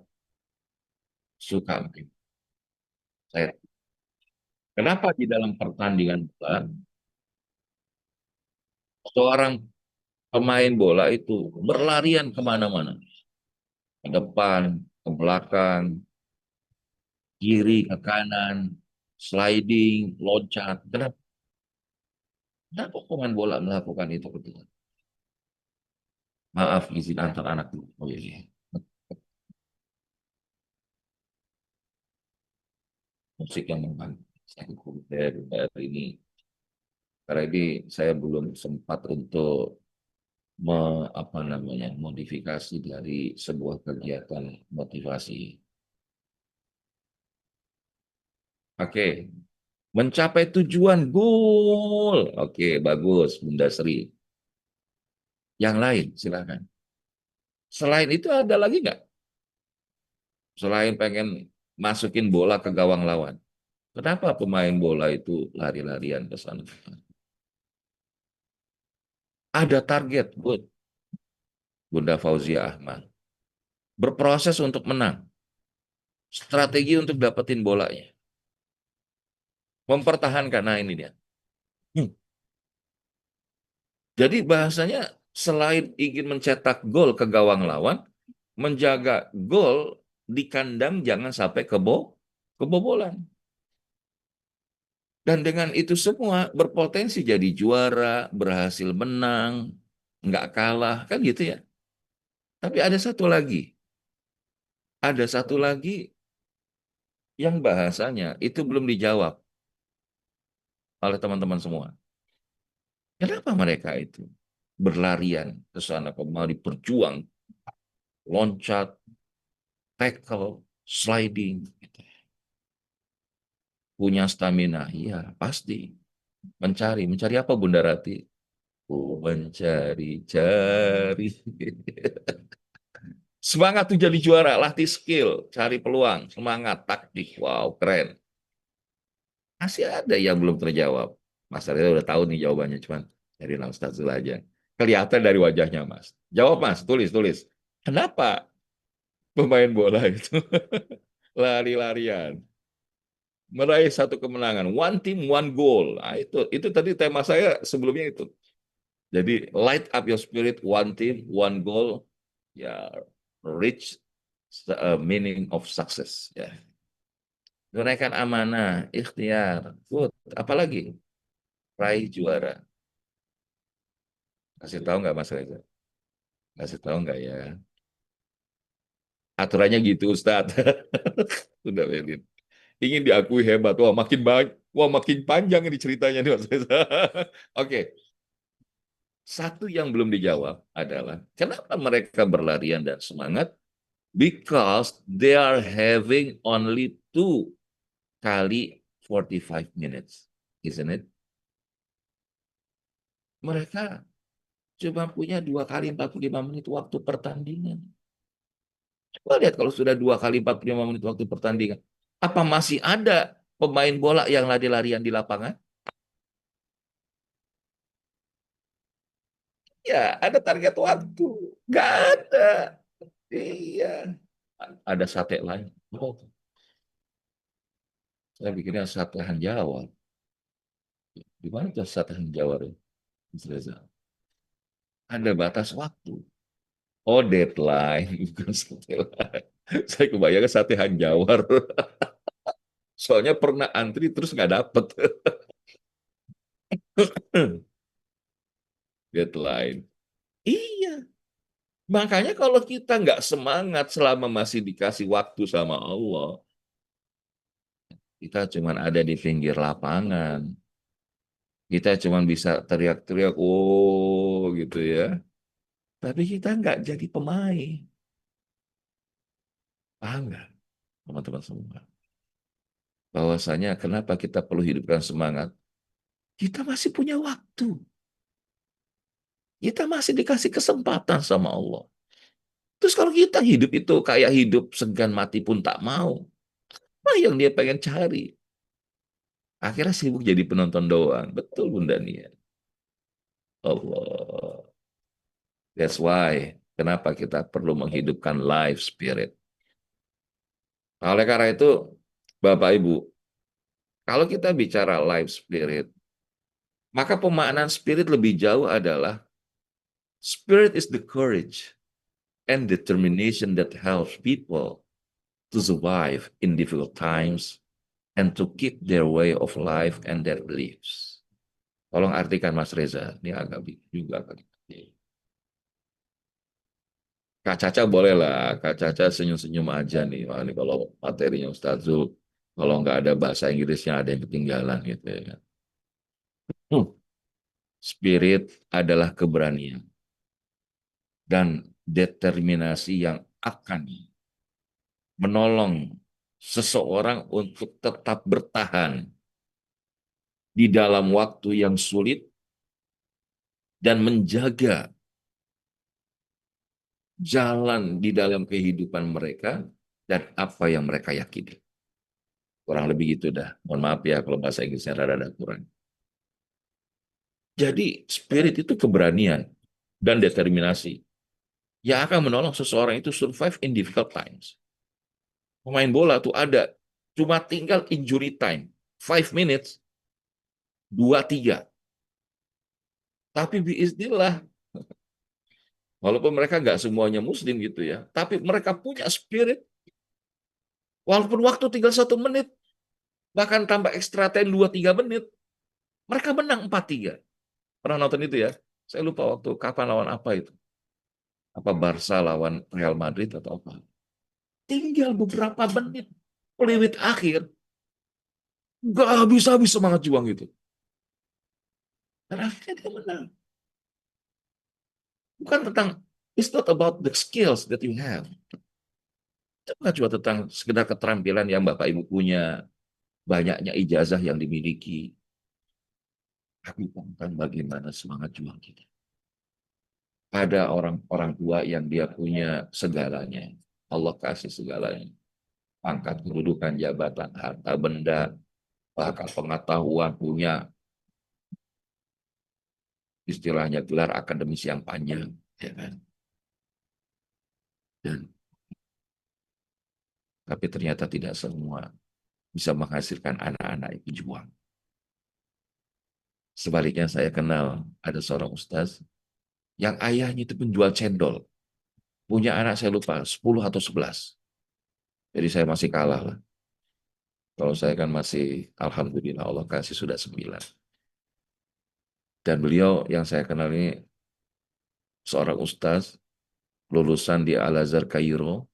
Suka main. Saya, kenapa di dalam pertandingan bola, seorang pemain bola itu berlarian kemana-mana? Ke depan, ke belakang, kiri, ke kanan, sliding, loncat. Kenapa? Kenapa pemain bola melakukan itu? Maaf, izin antar anak dulu. Oh iya, iya. Musik yang membantu. Saya dari ini. Karena ini saya belum sempat untuk apa namanya modifikasi dari sebuah kegiatan motivasi. Oke, mencapai tujuan goal. Oke, bagus, Bunda Sri. Yang lain, silakan. Selain itu ada lagi nggak? Selain pengen masukin bola ke gawang lawan. Kenapa pemain bola itu lari-larian ke sana? Ada target, buat Bunda Fauzia Ahmad. Berproses untuk menang. Strategi untuk dapetin bolanya. Mempertahankan, nah ini dia. Hmm. Jadi bahasanya selain ingin mencetak gol ke gawang lawan, menjaga gol di kandang jangan sampai kebobolan. Dan dengan itu semua berpotensi jadi juara, berhasil menang, nggak kalah, kan gitu ya. Tapi ada satu lagi yang bahasanya itu belum dijawab oleh teman-teman semua. Kenapa mereka itu berlarian ke sana kemari, berjuang, loncat, tackle, sliding, gitu. Punya stamina? Iya, pasti. Mencari apa Bunda Rati? Oh, mencari-cari. Semangat tuh jadi juara, latih skill, cari peluang, semangat, taktik. Wow, keren. Masih ada yang belum terjawab. Mas Arya udah tahu nih jawabannya, cuman dari Ustaz Zul aja. Kelihatan dari wajahnya, Mas. Jawab, Mas. Tulis, tulis. Kenapa pemain bola itu lari-larian? Meraih satu kemenangan. One team, one goal. Nah, itu tadi tema saya sebelumnya itu. Jadi, light up your spirit, one team, one goal. Ya, reach the meaning of success. Ya. Tunaikan amanah, ikhtiar, good. Apalagi? Raih juara. Kasih tahu nggak Mas Reza? Kasih tahu nggak ya? Aturannya gitu Ustaz. Sudah Melin. Ingin diakui hebat. Wah makin banyak. Wah makin panjang ini ceritanya nih Mas Reza. Oke. Satu yang belum dijawab adalah kenapa mereka berlarian dan semangat? Because they are having only 2 kali 45 minutes. Isn't it? Mereka cuma punya 2 kali 45 menit waktu pertandingan. Coba lihat kalau sudah 2 kali 45 menit waktu pertandingan. Apa masih ada pemain bola yang lari-larian di lapangan? Ya, ada target waktu. Nggak ada. Iya. Ada sate lain. Oh, saya bikinnya sate Jawa. Di mana tuh sate Jawa? Mas Reza? Ada batas waktu. Oh, deadline. Bukan sate lain. Saya kebayangnya sate Jawar. Soalnya pernah antri terus nggak dapet deadline. Iya. Makanya kalau kita nggak semangat selama masih dikasih waktu sama Allah, kita cuma ada di pinggir lapangan. Kita cuma bisa teriak-teriak, oh gitu ya. Tapi kita nggak jadi pemain. Paham nggak, teman-teman semua? Bahwasanya kenapa kita perlu hidupkan semangat? Kita masih punya waktu. Kita masih dikasih kesempatan sama Allah. Terus kalau kita hidup itu kayak hidup segan mati pun tak mau. Apa yang dia pengen cari? Akhirnya sibuk jadi penonton doang. Betul Bunda Nia. Allah. That's why kenapa kita perlu menghidupkan life spirit. Nah, oleh karena itu, Bapak Ibu, kalau kita bicara life spirit, maka pemaknaan spirit lebih jauh adalah spirit is the courage and determination that helps people to survive in difficult times and to keep their way of life and their beliefs. Tolong artikan Mas Reza, ini agak bingung juga. Kak Caca boleh lah, Kak Caca senyum-senyum aja nih. Wah, ini kalau materinya Ustaz Zul, kalau nggak ada bahasa Inggrisnya ada yang ketinggalan gitu ya. Hmm. Spirit adalah keberanian dan determinasi yang akan menolong seseorang untuk tetap bertahan di dalam waktu yang sulit dan menjaga jalan di dalam kehidupan mereka dan apa yang mereka yakini. Kurang lebih gitu dah. Mohon maaf ya kalau bahasa Inggrisnya rada-rada kurang. Jadi spirit itu keberanian dan determinasi yang akan menolong seseorang itu survive in difficult times. Pemain bola tuh ada, cuma tinggal injury time. 5 minutes, 2-3. Tapi biiznillah, walaupun mereka nggak semuanya muslim gitu ya, tapi mereka punya spirit. Walaupun waktu tinggal 1 menit, bahkan tambah extra time 2-3 menit, mereka menang 4-3. Pernah nonton itu ya? Saya lupa waktu kapan lawan apa itu. Apa Barca lawan Real Madrid atau apa. Tinggal beberapa menit, peluit akhir, nggak habis-habis semangat juang itu. Dan akhirnya dia menang. Bukan tentang, it's not about the skills that you have. Itu bukan cuma tentang sekedar keterampilan yang Bapak Ibu punya, banyaknya ijazah yang dimiliki. Tapi tentang bagaimana semangat juang kita. Ada orang-orang tua yang dia punya segalanya. Allah kasih segalanya. Pangkat, kedudukan, jabatan, harta benda, bahkan pengetahuan punya istilahnya gelar akademis yang panjang. Ya kan? Dan, tapi ternyata tidak semua bisa menghasilkan anak-anak itu juang. Sebaliknya saya kenal ada seorang ustaz yang ayahnya itu penjual cendol. Punya anak saya lupa 10 atau 11. Jadi saya masih kalah lah. Kalau saya kan masih alhamdulillah Allah kasih sudah 9. Dan beliau yang saya kenal ini seorang ustaz lulusan di Al-Azhar Kairo.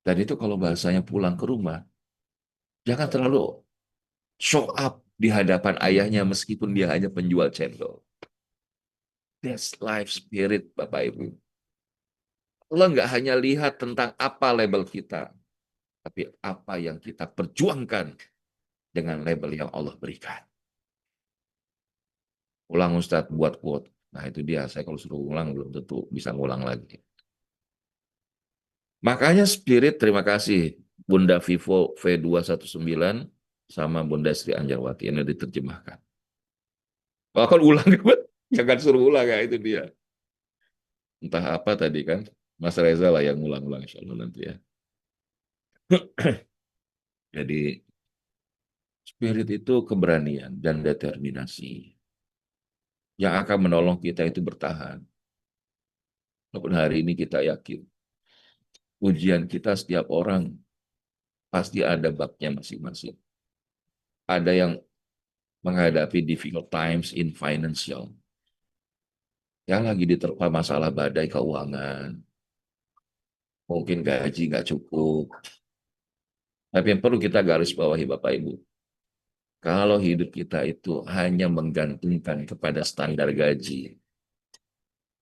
Dan itu kalau bahasanya pulang ke rumah, jangan terlalu show up di hadapan ayahnya meskipun dia hanya penjual cendol. That's life spirit, Bapak Ibu. Allah nggak hanya lihat tentang apa label kita, tapi apa yang kita perjuangkan dengan label yang Allah berikan. Ulang Ustadz buat quote. Nah itu dia, saya kalau suruh ulang belum tentu bisa ngulang lagi. Makanya Spirit, terima kasih Bunda Vivo V219 sama Bunda Sri Anjarwati ini diterjemahkan. Kalau kan ulang, jangan suruh ulang ya itu dia. Entah apa tadi kan, Mas Reza lah yang ulang-ulang insya Allah nanti ya. Jadi Spirit itu keberanian dan determinasi yang akan menolong kita itu bertahan. Walaupun hari ini kita yakin ujian kita setiap orang pasti ada babnya masing-masing. Ada yang menghadapi difficult times in financial. Yang lagi diterpa masalah badai keuangan. Mungkin gaji nggak cukup. Tapi yang perlu kita garis bawahi Bapak Ibu. Kalau hidup kita itu hanya menggantungkan kepada standar gaji.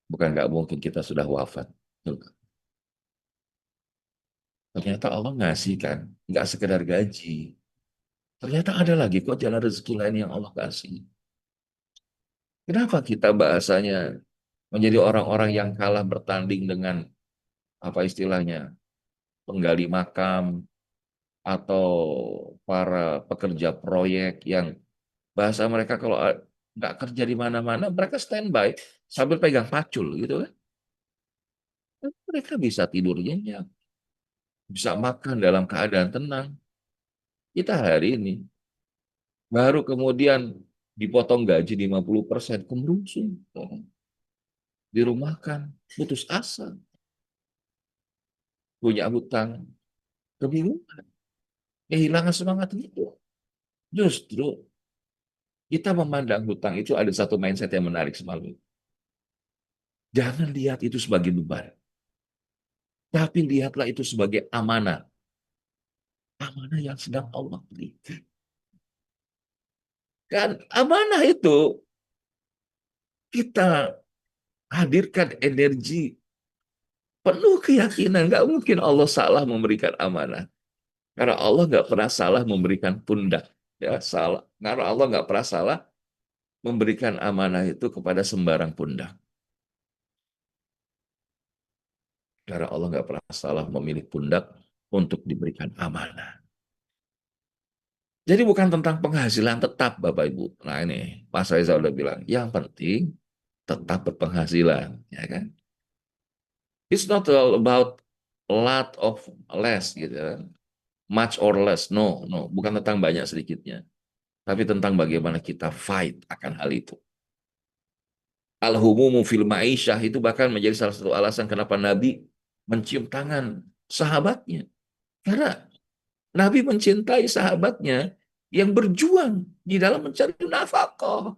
Bukan nggak mungkin kita sudah wafat. Ternyata Allah ngasih kan. Nggak sekedar gaji. Ternyata ada lagi kok jalan rezeki lain yang Allah kasih. Kenapa kita bahasanya menjadi orang-orang yang kalah bertanding dengan apa istilahnya penggali makam, atau para pekerja proyek yang bahasa mereka kalau nggak kerja di mana-mana, mereka standby sambil pegang pacul gitu kan. Mereka bisa tidur nyenyak, bisa makan dalam keadaan tenang. Kita hari ini baru kemudian dipotong gaji 50%, kemerungsung, dirumahkan, putus asa, punya hutang, kebingungan, kehilangan semangat itu. Justru kita memandang hutang itu ada satu mindset yang menarik semalam. Jangan lihat itu sebagai beban, tapi lihatlah itu sebagai amanah. Amanah yang sedang Allah beri. Kan amanah itu kita hadirkan energi penuh keyakinan. Nggak mungkin Allah salah memberikan amanah. Karena Allah nggak pernah salah memberikan pundak. Ya, salah. Karena Allah nggak pernah salah memberikan amanah itu kepada sembarang pundak. Karena Allah nggak pernah salah memilih pundak untuk diberikan amanah. Jadi bukan tentang penghasilan tetap, Bapak Ibu. Nah ini, Mas Reza udah bilang, yang penting tetap berpenghasilan, ya kan? It's not all about a lot of less, gitu kan? Much or less, no, no, bukan tentang banyak sedikitnya, tapi tentang bagaimana kita fight akan hal itu. Al-humumu fil ma'isyah itu bahkan menjadi salah satu alasan kenapa Nabi mencium tangan sahabatnya. Karena Nabi mencintai sahabatnya yang berjuang di dalam mencari nafkah.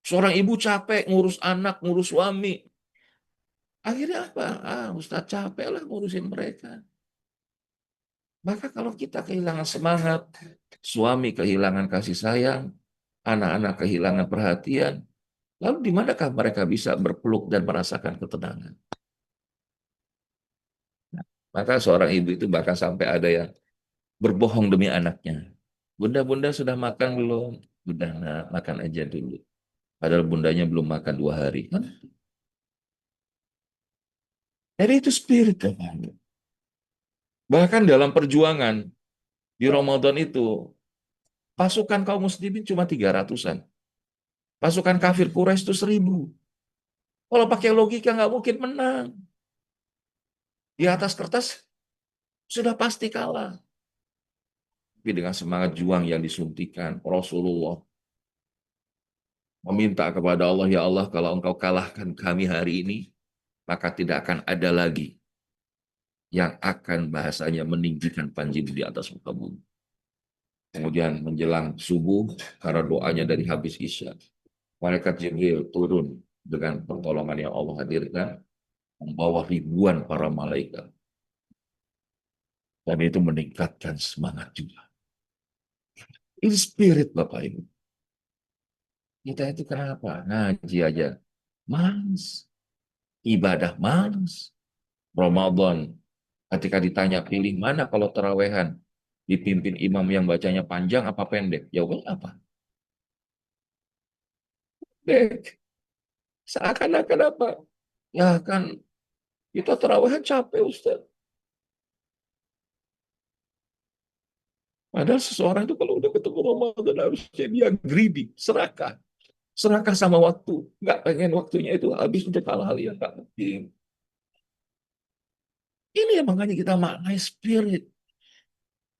Seorang ibu capek ngurus anak, ngurus suami. Akhirnya apa? Ustaz capek lah ngurusin mereka. Maka kalau kita kehilangan semangat, suami kehilangan kasih sayang, anak-anak kehilangan perhatian, lalu di manakah mereka bisa berpeluk dan merasakan ketenangan? Maka seorang ibu itu bahkan sampai ada yang berbohong demi anaknya. Bunda-bunda sudah makan belum? Bunda, nah, makan aja dulu. Padahal bundanya belum makan 2 hari. Jadi itu spirit. Bahkan dalam perjuangan di Ramadan itu, pasukan kaum muslimin cuma 300-an. Pasukan kafir Quraisy itu 1.000. Kalau pakai logika nggak mungkin menang. Di atas kertas sudah pasti kalah. Tapi dengan semangat juang yang disuntikan, Rasulullah meminta kepada Allah, ya Allah, kalau engkau kalahkan kami hari ini, maka tidak akan ada lagi yang akan bahasanya meninggikan panjimu di atas muka bumi. Kemudian menjelang subuh, karena doanya dari habis Isya, malaikat Jibril turun dengan pertolongan yang Allah hadirkan, membawa ribuan para malaikat. Dan itu meningkatkan semangat juga. Ini spirit Bapak Ibu. Kita itu kenapa? Ngaji aja. Males. Ibadah males. Ramadan. Ketika ditanya pilih mana kalau terawehan. Dipimpin imam yang bacanya panjang apa pendek? Jawabannya apa? Pendek. Seakan-akan apa? Ya kan kita terawehan capek Ustaz. Padahal seseorang itu kalau udah ketemu Ramadan harusnya dia greedy, serakah. Serakah sama waktu. Nggak pengen waktunya itu habis untuk hal-hal yang nggak penting. Ini yang makanya kita maknai spirit.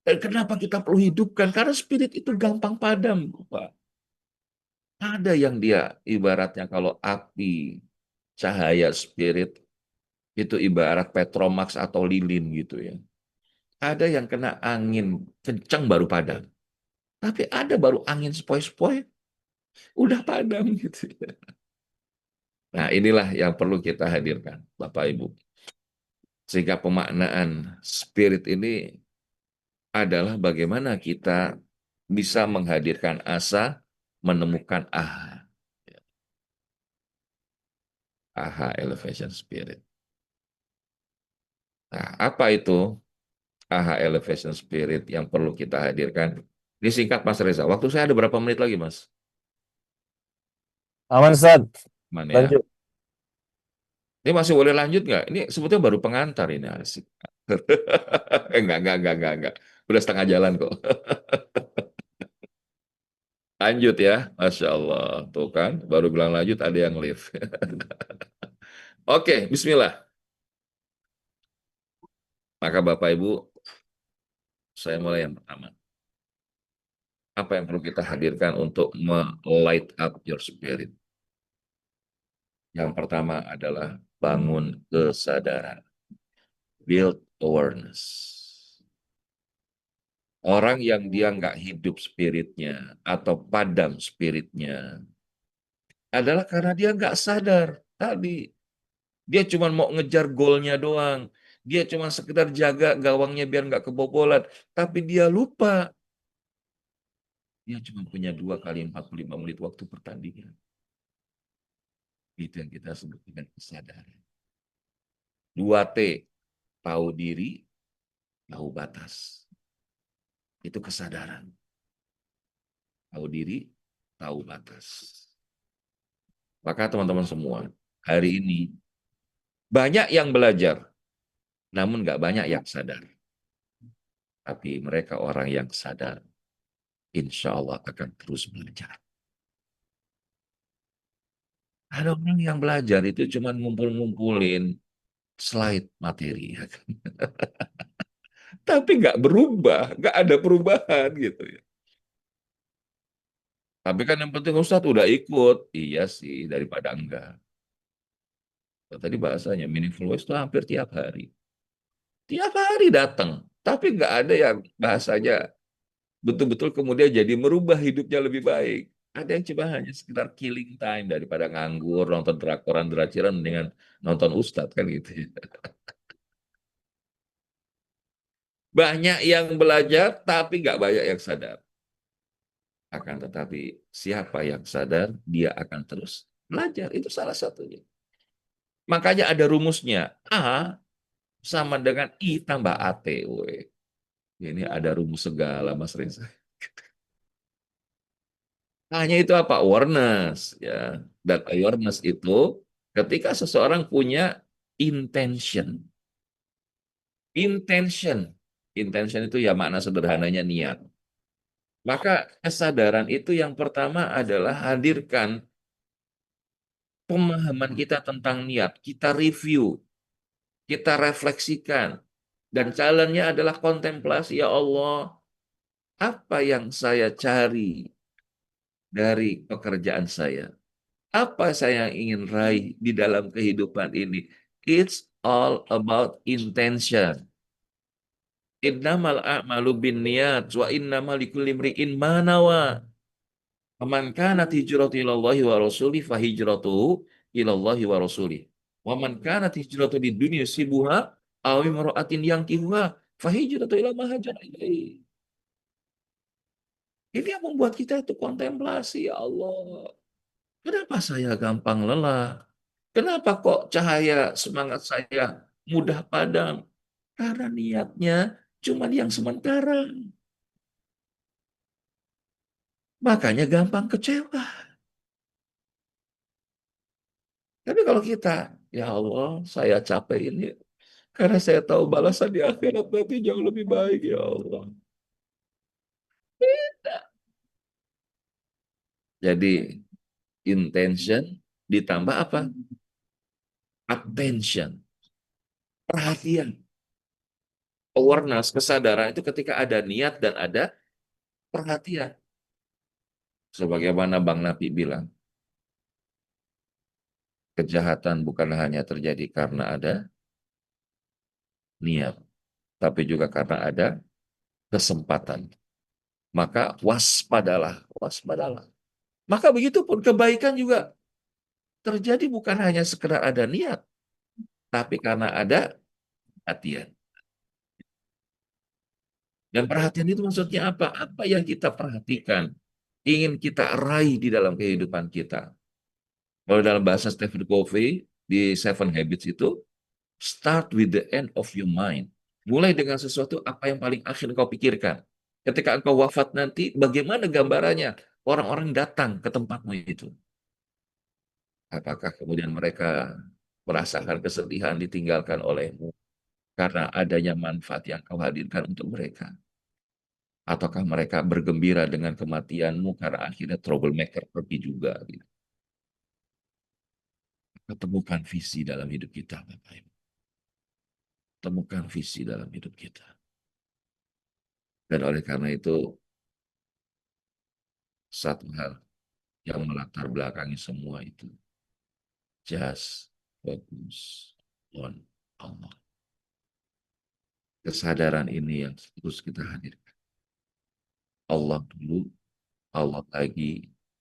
Dan kenapa kita perlu hidupkan? Karena spirit itu gampang padam, Pak. Ada yang dia ibaratnya kalau api, cahaya spirit, itu ibarat Petromax atau lilin gitu ya. Ada yang kena angin kencang baru padam. Tapi ada baru angin sepoi-sepoi, udah padam gitu ya. Nah inilah yang perlu kita hadirkan, Bapak Ibu. Sehingga pemaknaan spirit ini adalah bagaimana kita bisa menghadirkan asa, menemukan aha. Aha elevation spirit. Nah, apa itu aha elevation spirit yang perlu kita hadirkan? Disingkat Mas Reza. Waktu saya ada berapa menit lagi, Mas? Aman, Ustaz. Mana ya? Lanjut. Ini masih boleh lanjut nggak? Ini sebetulnya baru pengantar ini asik. Enggak. Udah setengah jalan kok. Lanjut ya, Masya Allah. Tuh kan, baru bilang lanjut ada yang live. Oke, Bismillah. Maka Bapak Ibu, saya mulai yang pertama. Apa yang perlu kita hadirkan untuk light up your spirit? Yang pertama adalah bangun kesadaran, build awareness. Orang yang dia nggak hidup spiritnya atau padam spiritnya adalah karena dia nggak sadar. Tadi dia cuma mau ngejar golnya doang. Dia cuma sekedar jaga gawangnya biar nggak kebobolan. Tapi dia lupa. Dia cuma punya 2 kali 45 menit waktu pertandingan. Itu yang kita sebut dengan kesadaran. 2T, tahu diri, tahu batas. Itu kesadaran. Tahu diri, tahu batas. Maka teman-teman semua, hari ini banyak yang belajar, namun nggak banyak yang sadar. Tapi mereka orang yang sadar, insya Allah akan terus belajar. Ada orang yang belajar itu cuma ngumpul-ngumpulin slide materi, ya kan? Tapi nggak berubah, nggak ada perubahan gitu ya. Tapi kan yang penting Ustadz udah ikut, iya sih daripada enggak. Tadi bahasanya meaningful voice itu hampir tiap hari datang, tapi nggak ada yang bahasanya betul-betul kemudian jadi merubah hidupnya lebih baik. Ada yang cuma hanya sekedar killing time daripada nganggur, nonton drakoran, draciran, dengan nonton Ustadz kan gitu ya. Banyak yang belajar, tapi nggak banyak yang sadar. Akan tetapi siapa yang sadar, dia akan terus belajar. Itu salah satunya. Makanya ada rumusnya. A sama dengan I tambah AT. Weh. Ini ada rumus segala, Mas Reza. Hanya itu apa? Awareness. Ya. Dan awareness itu ketika seseorang punya intention. Intention. Intention itu ya makna sederhananya niat. Maka kesadaran itu yang pertama adalah hadirkan pemahaman kita tentang niat. Kita review, kita refleksikan. Dan challenge-nya adalah kontemplasi. Ya Allah, apa yang saya cari dari pekerjaan saya? Apa saya ingin raih di dalam kehidupan ini? It's all about intention. Innamal a'malu binniyat wa innamal likulli imri'in ma nawa. Faman kanat hijratu ilallahi wa rasulih fa hijratuhu ilallahi wa rasulih. Wa man kanat hijratu lid dunya sibuha aw imra'atin yankihuha fa hijratu ila ma hajara ilaihi. Ini yang membuat kita itu kontemplasi, ya Allah. Kenapa saya gampang lelah? Kenapa kok cahaya semangat saya mudah padam? Karena niatnya cuma yang sementara. Makanya gampang kecewa. Tapi kalau kita, ya Allah, saya capek ini karena saya tahu balasan di akhirat nanti jauh lebih baik, ya Allah. Jadi intention ditambah apa? Attention, perhatian, awareness, kesadaran itu ketika ada niat dan ada perhatian. Sebagaimana Bang Nafi bilang, kejahatan bukan hanya terjadi karena ada niat, tapi juga karena ada kesempatan. Maka waspadalah, waspadalah. Maka begitu pun kebaikan juga terjadi bukan hanya sekedar ada niat, tapi karena ada perhatian. Dan perhatian itu maksudnya apa? Apa yang kita perhatikan, ingin kita raih di dalam kehidupan kita. Kalau dalam bahasa Stephen Covey di Seven Habits itu, start with the end of your mind. Mulai dengan sesuatu apa yang paling akhir kau pikirkan. Ketika engkau wafat nanti, bagaimana gambarannya? Orang-orang datang ke tempatmu itu. Apakah kemudian mereka merasakan kesedihan ditinggalkan olehmu? karena adanya manfaat yang kau hadirkan untuk mereka? Ataukah mereka bergembira dengan kematianmu karena akhirnya troublemaker pergi juga? Gitu. Temukan visi dalam hidup kita, Bapak Ibu. Temukan visi dalam hidup kita. Dan oleh karena itu, satu hal yang melatar belakangi semua itu, just focus on Allah. Kesadaran ini yang terus kita hadirkan. Allah dulu, Allah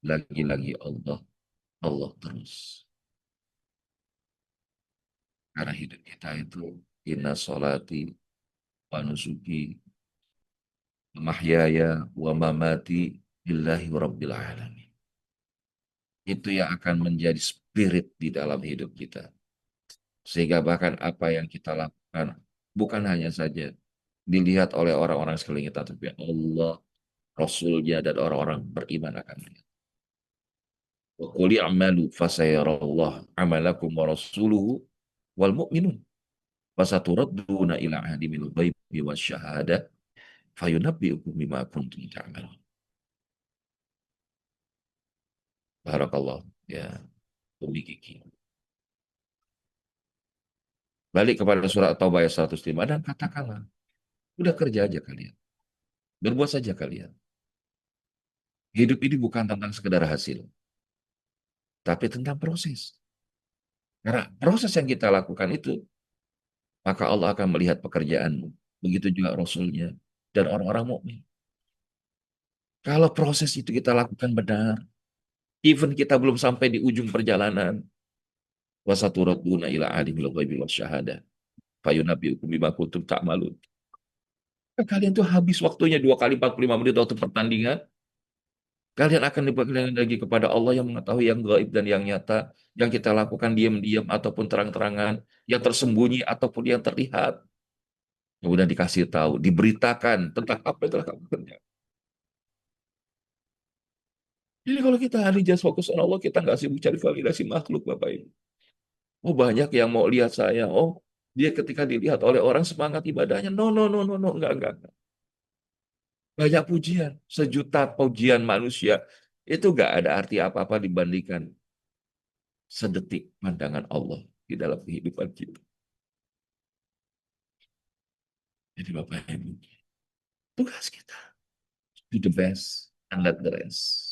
lagi-lagi Allah, Allah terus. Karena hidup kita itu, inna sholati wa nusuki mahyaya wa mamati lillahi rabbil alamin. Itu yang akan menjadi spirit di dalam hidup kita. Sehingga bahkan apa yang kita lakukan bukan hanya saja dilihat oleh orang-orang sekeliling kita, tapi Allah, Rasulnya, dan orang-orang beriman akan melihat. Wa qul i'malu fasayarallahu amalakum wa rasuluhu wal mu'minun fasaturadduna ila alimil ghaibi wasyahadah fayunabbi'ukum bima kuntum ta'malun. Barakallah. Ya, Umi Kiki. Balik kepada surat Taubah ayat 105 dan katakanlah, udah kerja aja kalian. Berbuat saja kalian. Hidup ini bukan tentang sekedar hasil, tapi tentang proses. Karena proses yang kita lakukan itu, maka Allah akan melihat pekerjaanmu. Begitu juga Rasulnya dan orang-orang mukmin. Kalau proses itu kita lakukan benar, even kita belum sampai di ujung perjalanan, wasaturaduna ila alimil ghaibi wasyahadah fayunabbiukum bima kuntum ta'malun. Kalian tuh habis waktunya 2 kali 45 menit waktu pertandingan, kalian akan diberikan lagi kepada Allah yang mengetahui yang gaib dan yang nyata, yang kita lakukan diam-diam ataupun terang-terangan, yang tersembunyi ataupun yang terlihat. Kemudian dikasih tahu, diberitakan tentang apa yang telah kamu kerjakan. Jadi kalau kita hari just fokus on Allah, kita nggak sibuk cari validasi makhluk, Bapak Ibu. Oh, banyak yang mau lihat saya. Oh, dia ketika dilihat oleh orang semangat ibadahnya. No, no, no, no, no, enggak. Banyak pujian, sejuta pujian manusia. Itu nggak ada arti apa-apa dibandingkan sedetik pandangan Allah di dalam kehidupan kita. Jadi Bapak Ibu, tugas kita do the best and let the rest.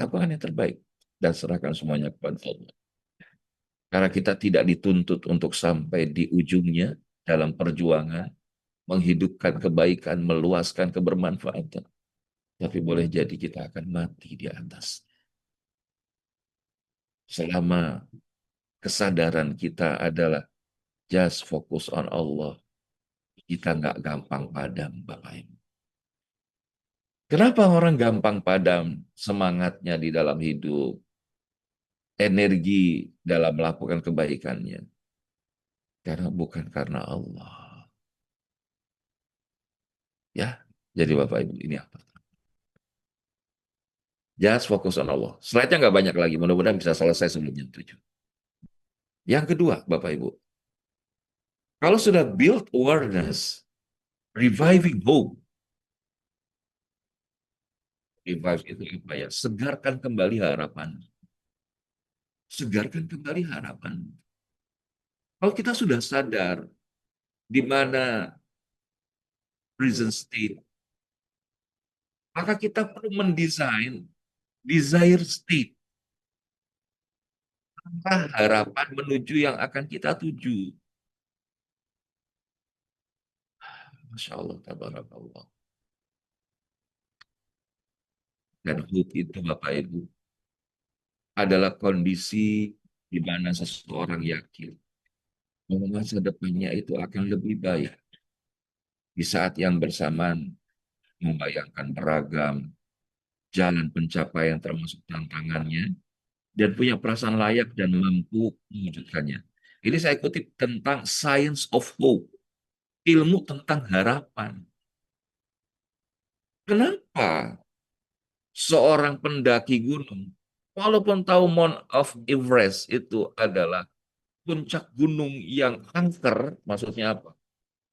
Lakukan yang terbaik dan serahkan semuanya kepada Allah. Karena kita tidak dituntut untuk sampai di ujungnya dalam perjuangan, menghidupkan kebaikan, meluaskan kebermanfaatan. Tapi boleh jadi kita akan mati di atas. Selama kesadaran kita adalah just focus on Allah, kita nggak gampang padam, Bapak Ibu. Kenapa orang gampang padam semangatnya di dalam hidup, energi dalam melakukan kebaikannya? Karena bukan karena Allah. Ya, jadi Bapak Ibu, ini apa? Just fokus on Allah. Slide-nya nggak banyak lagi, mudah-mudahan bisa selesai sebelum jam 7. Yang kedua, Bapak Ibu, kalau sudah build awareness, reviving hope, revive itu apa ya? Segarkan kembali harapan. Segarkan kembali harapan. Kalau kita sudah sadar di mana present state, maka kita perlu mendesain desire state, harapan menuju yang akan kita tuju. Masya Allah, tabarakallah. Dan hope itu Bapak Ibu adalah kondisi di mana seseorang yakin bahwa masa depannya itu akan lebih baik di saat yang bersamaan membayangkan beragam jalan pencapaian termasuk tantangannya dan punya perasaan layak dan mampu mewujudkannya. Ini saya kutip tentang Science of Hope, ilmu tentang harapan. Kenapa seorang pendaki gunung, walaupun tahu Mount of Everest itu adalah puncak gunung yang angker, maksudnya apa?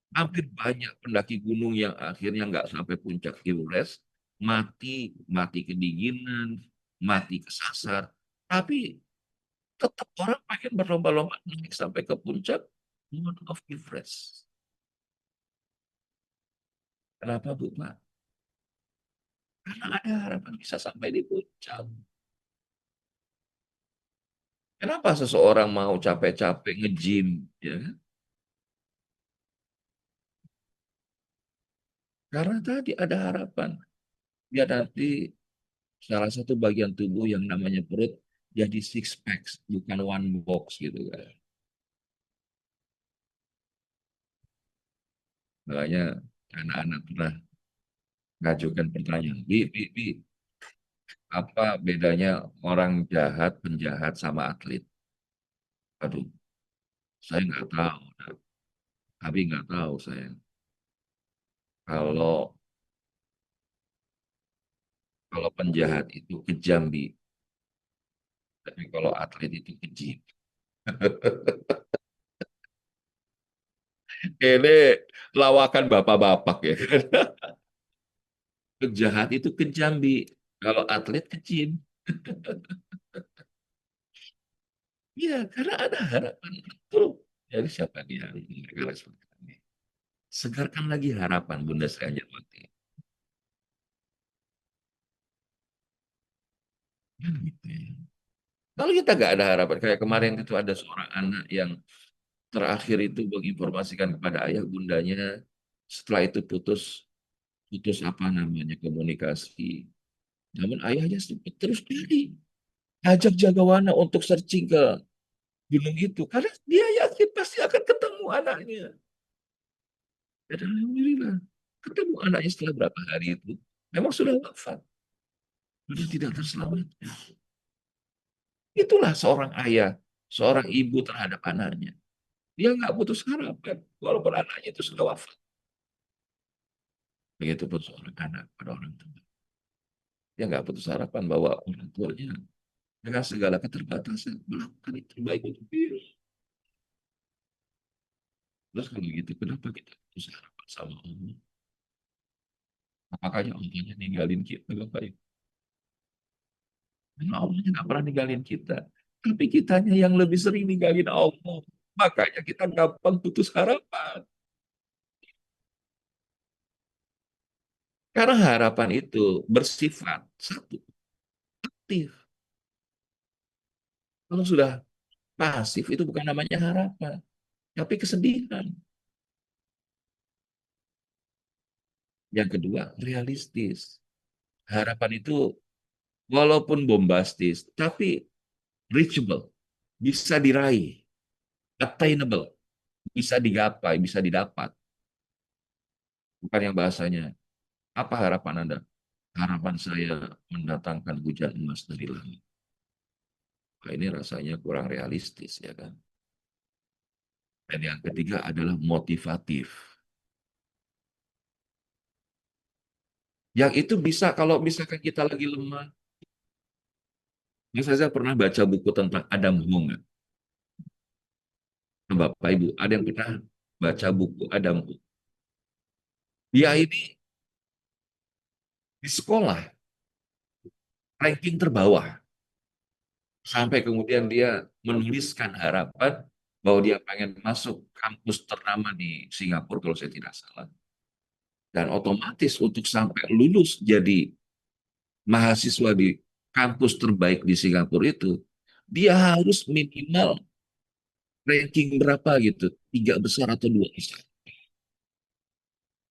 Hampir banyak pendaki gunung yang akhirnya nggak sampai puncak Everest, mati kedinginan, mati kesasar. Tapi tetap orang pengen berlomba-lomba naik sampai ke puncak Mount of Everest. Kenapa, Bu, Pak? Karena ada harapan bisa sampai di puncak. Kenapa seseorang mau capek-capek nge-gym, ya kan? Karena tadi ada harapan. Ya nanti salah satu bagian tubuh yang namanya perut jadi six packs, bukan one box gitu kan. Makanya anak-anak pernah ngajukan pertanyaan, Bi, apa bedanya orang jahat, penjahat sama atlet? Aduh, saya nggak tahu. Abi nggak tahu saya. Kalau kalau penjahat itu kejam, Bi. Tapi kalau atlet itu keji. Ini lawakan bapak-bapak ya kan. Penjahat itu kejam, Bi. Kalau atlet kecil. Iya, karena ada harapan itu. Jadi siapa dia yang mereka responsif ini? Segarkan lagi harapan Bunda Sri Anjarwati. Kan gitu ya. Kalau kita nggak ada harapan, kayak kemarin itu ada seorang anak yang terakhir itu menginformasikan kepada ayah bundanya, setelah itu putus putus apa namanya komunikasi. Namun ayahnya sempat terus cari, ajak Jagawana untuk searching ke gunung itu, karena dia yakin pasti akan ketemu anaknya. Dan alhamdulillah, ketemu anaknya setelah berapa hari itu, memang sudah wafat, sudah tidak terselamatkan. Itulah seorang ayah, seorang ibu terhadap anaknya. Dia nggak putus harapan, walaupun anaknya itu sudah wafat. Begitupun seorang anak pada orang tua. Dia nggak putus harapan bahwa orang tuanya dengan segala keterbatasan melakukan yang terbaik untuk dia. Terus kalau gitu, kenapa kita putus harapan sama Allah? Makanya Allahnya ninggalin kita, Bapak Ibu. Karena Allahnya nggak pernah ninggalin kita. Tapi kitanya yang lebih sering ninggalin Allah. Makanya kita gampang putus harapan. Karena harapan itu bersifat satu, aktif. Kalau sudah pasif itu bukan namanya harapan, tapi kesedihan. Yang kedua, realistis. Harapan itu walaupun bombastis, tapi reachable, bisa diraih, attainable, bisa digapai, bisa didapat. Bukan yang bahasanya, apa harapan Anda? Harapan saya mendatangkan hujan emas dari langit. Nah, ini rasanya kurang realistis, ya kan? Dan yang ketiga adalah motivatif. Yang itu bisa kalau misalkan kita lagi lemah. Saya pernah baca buku tentang Adam Hong. Bapak Ibu, ada yang pernah baca buku Adam Hong? Dia ini di sekolah ranking terbawah. Sampai kemudian dia menuliskan harapan bahwa dia pengen masuk kampus ternama di Singapura kalau saya tidak salah. Dan otomatis untuk sampai lulus jadi mahasiswa di kampus terbaik di Singapura itu, dia harus minimal ranking berapa gitu, tiga besar atau dua besar.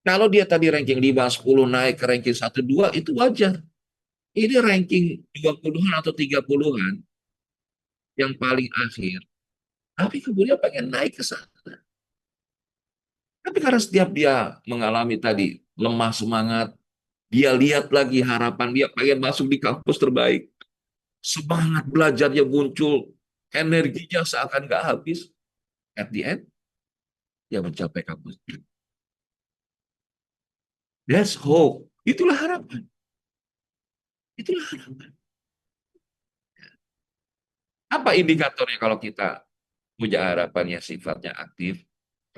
Kalau dia tadi ranking 5, 10 naik ke ranking 1, 2 itu wajar. Ini ranking 20-an atau 30-an yang paling akhir. Tapi kemudian pengen naik ke sana. Tapi karena setiap dia mengalami tadi lemah semangat, dia lihat lagi harapan dia pengen masuk di kampus terbaik. Semangat belajarnya muncul, energinya seakan nggak habis. At the end, dia mencapai kampus. That's hope. Itulah harapan. Itulah harapan. Apa indikatornya kalau kita punya harapan yang sifatnya aktif,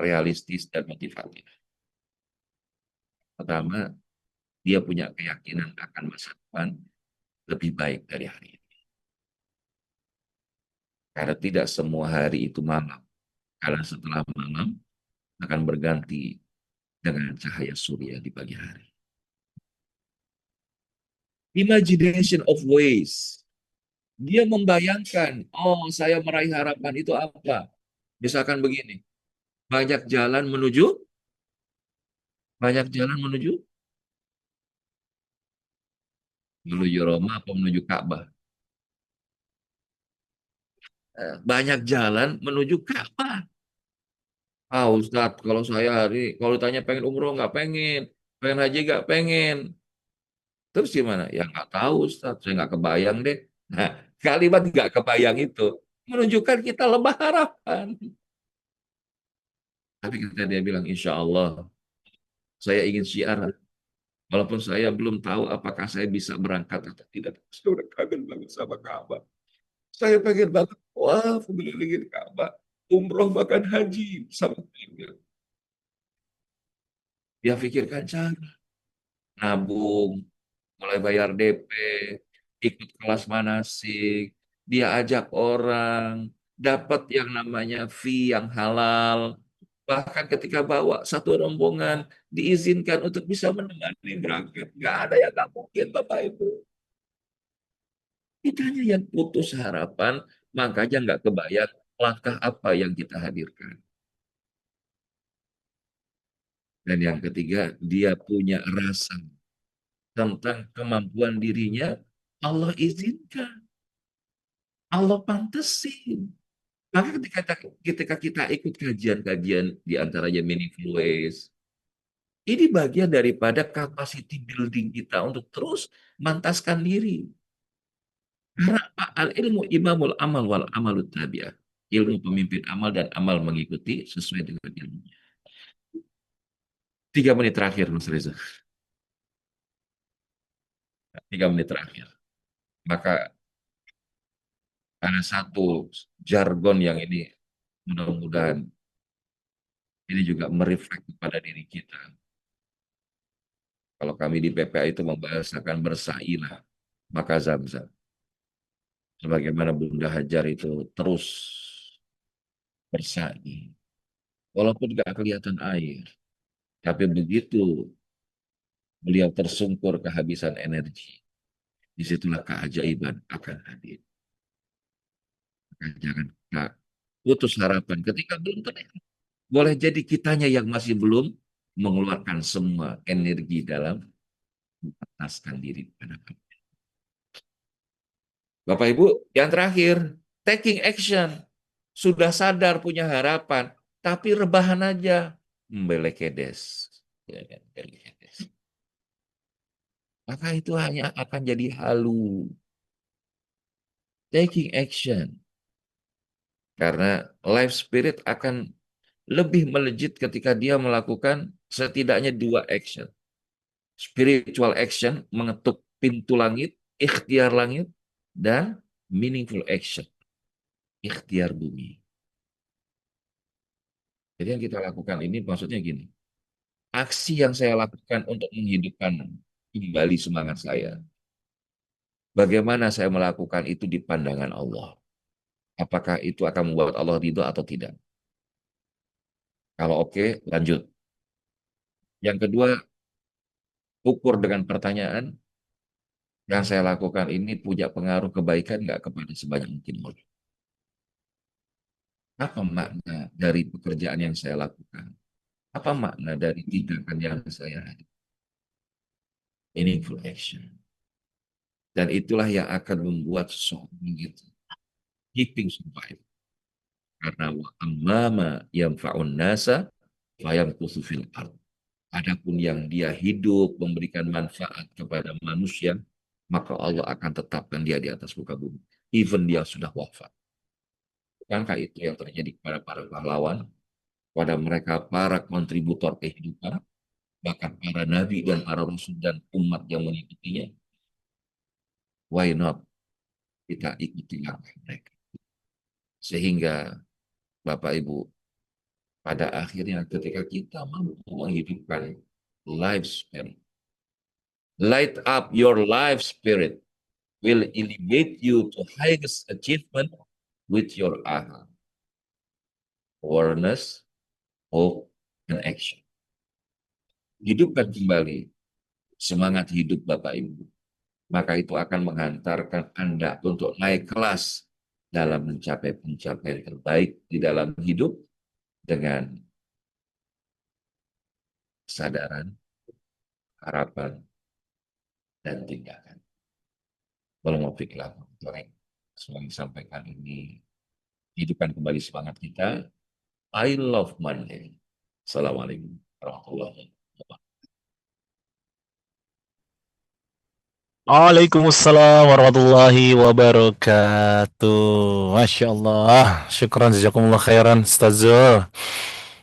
realistis, dan motivatif. Pertama, dia punya keyakinan akan masa depan lebih baik dari hari ini. Karena tidak semua hari itu malam. Karena setelah malam akan berganti dengan cahaya surya di pagi hari. Imagination of ways. Dia membayangkan, oh saya meraih harapan itu apa? Misalkan begini, banyak jalan menuju, banyak jalan menuju Roma atau menuju Ka'bah. Banyak jalan menuju Ka'bah. Ah Ustadz, kalau saya kalau ditanya pengen umroh nggak pengen, pengen haji nggak pengen. Terus gimana? Ya nggak tahu Ustadz, saya nggak kebayang deh. Nah, kalimat nggak kebayang itu menunjukkan kita lemah harapan. Tapi ketika dia bilang, insya Allah, saya ingin syiar. Walaupun saya belum tahu apakah saya bisa berangkat atau tidak. Saya udah kangen banget sama Ka'bah. Saya pengen banget, wah, mengelilingin Ka'bah. Umroh bahkan haji sama keluarga. Dia pikirkan cara nabung, mulai bayar DP, ikut kelas manasik, dia ajak orang, dapat yang namanya fee yang halal. Bahkan ketika bawa satu rombongan, diizinkan untuk bisa menemani berangkat. Nggak ada yang nggak mungkin, Bapak Ibu. Kitanya yang putus harapan, makanya nggak kebayang langkah apa yang kita hadirkan. Dan yang ketiga, dia punya rasa tentang kemampuan dirinya, Allah izinkan, Allah pantesin. Maka ketika kita ikut kajian-kajian di antaranya Meaningful Ways, ini bagian daripada capacity building kita untuk terus mantaskan diri. Karena al-ilmu imamul amal wal amalut tabi'ah. Ilmu pemimpin amal dan amal mengikuti sesuai dengan ilmunya. 3 menit terakhir, Mas Reza. 3 menit terakhir. Maka ada satu jargon yang ini mudah-mudahan ini juga mereflek kepada diri kita. Kalau kami di PPA itu membahasakan bersailah, maka zam-zam. Sebagaimana Bunda Hajar itu terus bersa'i. Walaupun nggak kelihatan air, tapi begitu beliau tersungkur kehabisan energi, disitulah keajaiban akan hadir. Maka jangan kita putus harapan ketika belum terlihat. Boleh jadi kitanya yang masih belum mengeluarkan semua energi dalam mengenaskan diri pada Bapak. Bapak Ibu, yang terakhir, taking action. Sudah sadar punya harapan, tapi rebahan aja. Mbelekedes. Ya kan, mbelekedes. Maka itu hanya akan jadi halu. Taking action. Karena life spirit akan lebih melejit ketika dia melakukan setidaknya 2 action. Spiritual action, mengetuk pintu langit, ikhtiar langit, dan meaningful action, ikhtiar bumi. Jadi yang kita lakukan ini maksudnya gini, aksi yang saya lakukan untuk menghidupkan kembali semangat saya, bagaimana saya melakukan itu di pandangan Allah? Apakah itu akan membuat Allah ridho atau tidak? Kalau oke, lanjut. Yang kedua, ukur dengan pertanyaan, yang saya lakukan ini punya pengaruh kebaikan nggak kepada sebanyak mungkin orang? Apa makna dari pekerjaan yang saya lakukan? Apa makna dari tindakan yang saya lakukan? Meaningful action. Dan itulah yang akan membuat seseorang itu keeping survive. Karena wa amma yang fa'un nasa fayam fil ard. Adapun yang dia hidup memberikan manfaat kepada manusia, maka Allah akan tetapkan dia di atas muka bumi. Even dia sudah wafat. Bukankah itu yang terjadi kepada para pahlawan, pada mereka para kontributor kehidupan, bahkan para nabi dan para rasul dan umat yang mengikutinya? Why not kita ikuti langkah mereka? Sehingga Bapak Ibu, pada akhirnya ketika kita mampu menghidupkan life spirit, light up your life spirit, will elevate you to highest achievement with your aha, awareness, hope, and action. Hidupkan kembali semangat hidup Bapak Ibu. Maka itu akan menghantarkan Anda untuk naik kelas dalam mencapai pencapaian terbaik di dalam hidup dengan kesadaran, harapan, dan tindakan. Walau fiklah, semua yang disampaikan ini hidupkan kembali semangat kita. I love Monday. Assalamualaikum warahmatullahi wabarakatuh. Waalaikumsalam warahmatullahi wabarakatuh. Masya Allah. Syukran jazakumullah khairan Ustazul.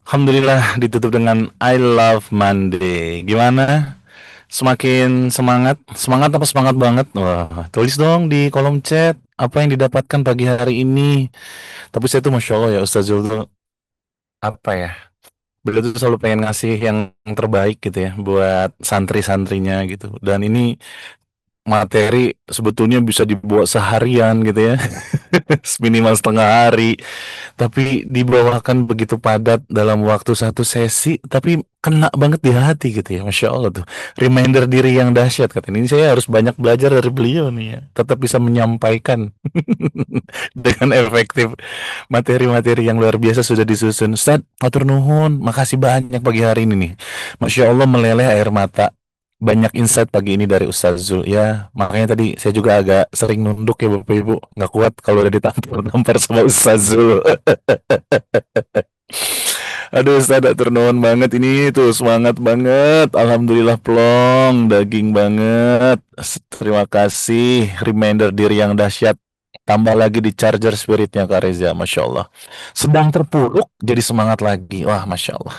Alhamdulillah ditutup dengan I love Monday. Gimana? Semakin semangat? Semangat apa semangat banget? Wah, tulis dong di kolom chat apa yang didapatkan pagi hari ini. Tapi saya tuh Masya Allah ya Ustazul tuh apa ya? Beliau tuh selalu pengen ngasih yang terbaik gitu ya buat santri-santrinya gitu. Dan ini materi sebetulnya bisa dibawa seharian gitu ya. Minimal setengah hari, tapi dibawakan begitu padat dalam waktu satu sesi, tapi kena banget di hati gitu ya. Masya Allah tuh reminder diri yang dahsyat katanya. Ini saya harus banyak belajar dari beliau nih ya, tetap bisa menyampaikan dengan efektif materi-materi yang luar biasa sudah disusun. Ustaz, matur nuhun, makasih banyak pagi hari ini nih. Masya Allah meleleh air mata. Banyak insight pagi ini dari Ustaz Zul ya. Makanya tadi saya juga agak sering nunduk ya Bapak Ibu. Nggak kuat kalau udah ditampar-tampar sama Ustaz Zul. Aduh Ustaz, atur nuhun banget ini tuh, semangat banget. Alhamdulillah plong, daging banget. Terima kasih, reminder diri yang dahsyat. Tambah lagi di charger spiritnya Kak Reza, Masya Allah. Sedang terpuruk, jadi semangat lagi. Wah, Masya Allah.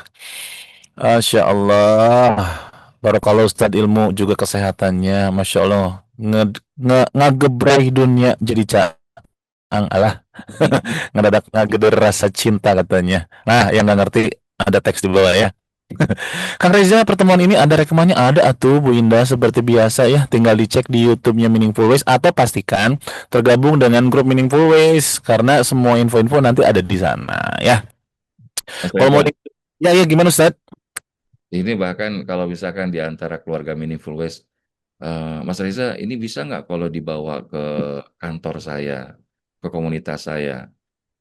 Masya Allah. Barakallah Ustadz, ilmu juga kesehatannya. Masya Allah. Ngagebrai dunia jadi caang. Alah. Ngedadak ngageder rasa cinta katanya. Nah, yang nggak ngerti ada teks di bawah ya. Kang Reza, pertemuan ini ada rekamannya? Ada atuh Bu Indah, seperti biasa ya. Tinggal dicek di YouTube-nya Meaningful Ways atau pastikan tergabung dengan grup Meaningful Ways karena semua info-info nanti ada di sana ya. Mas Kalau mau Reza, ya ya gimana Ustaz? ini bahkan kalau misalkan di antara keluarga Meaningful Ways, Mas Reza, ini bisa nggak kalau dibawa ke kantor saya, ke komunitas saya?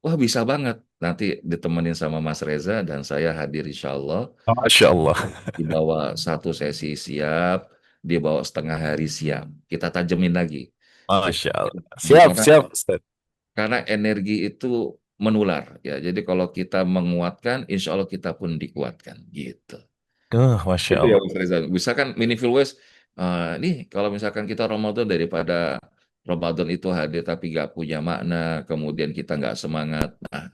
Wah, bisa banget. Nanti ditemenin sama Mas Reza dan saya hadir insya Allah. Masya Allah. Dibawa satu sesi siap, dibawa setengah hari siap. Kita tajemin lagi. Masya Allah. Jadi Siap, siap Ustaz. karena energi itu menular ya. Jadi kalau kita menguatkan, insya Allah kita pun dikuatkan gitu. Masya Itu ya Allah. Mas Reza. Misalkan Meaningful Ways, nih kalau misalkan kita Ramadan daripada Ramadan itu hadir tapi nggak punya makna, kemudian kita nggak semangat. Nah,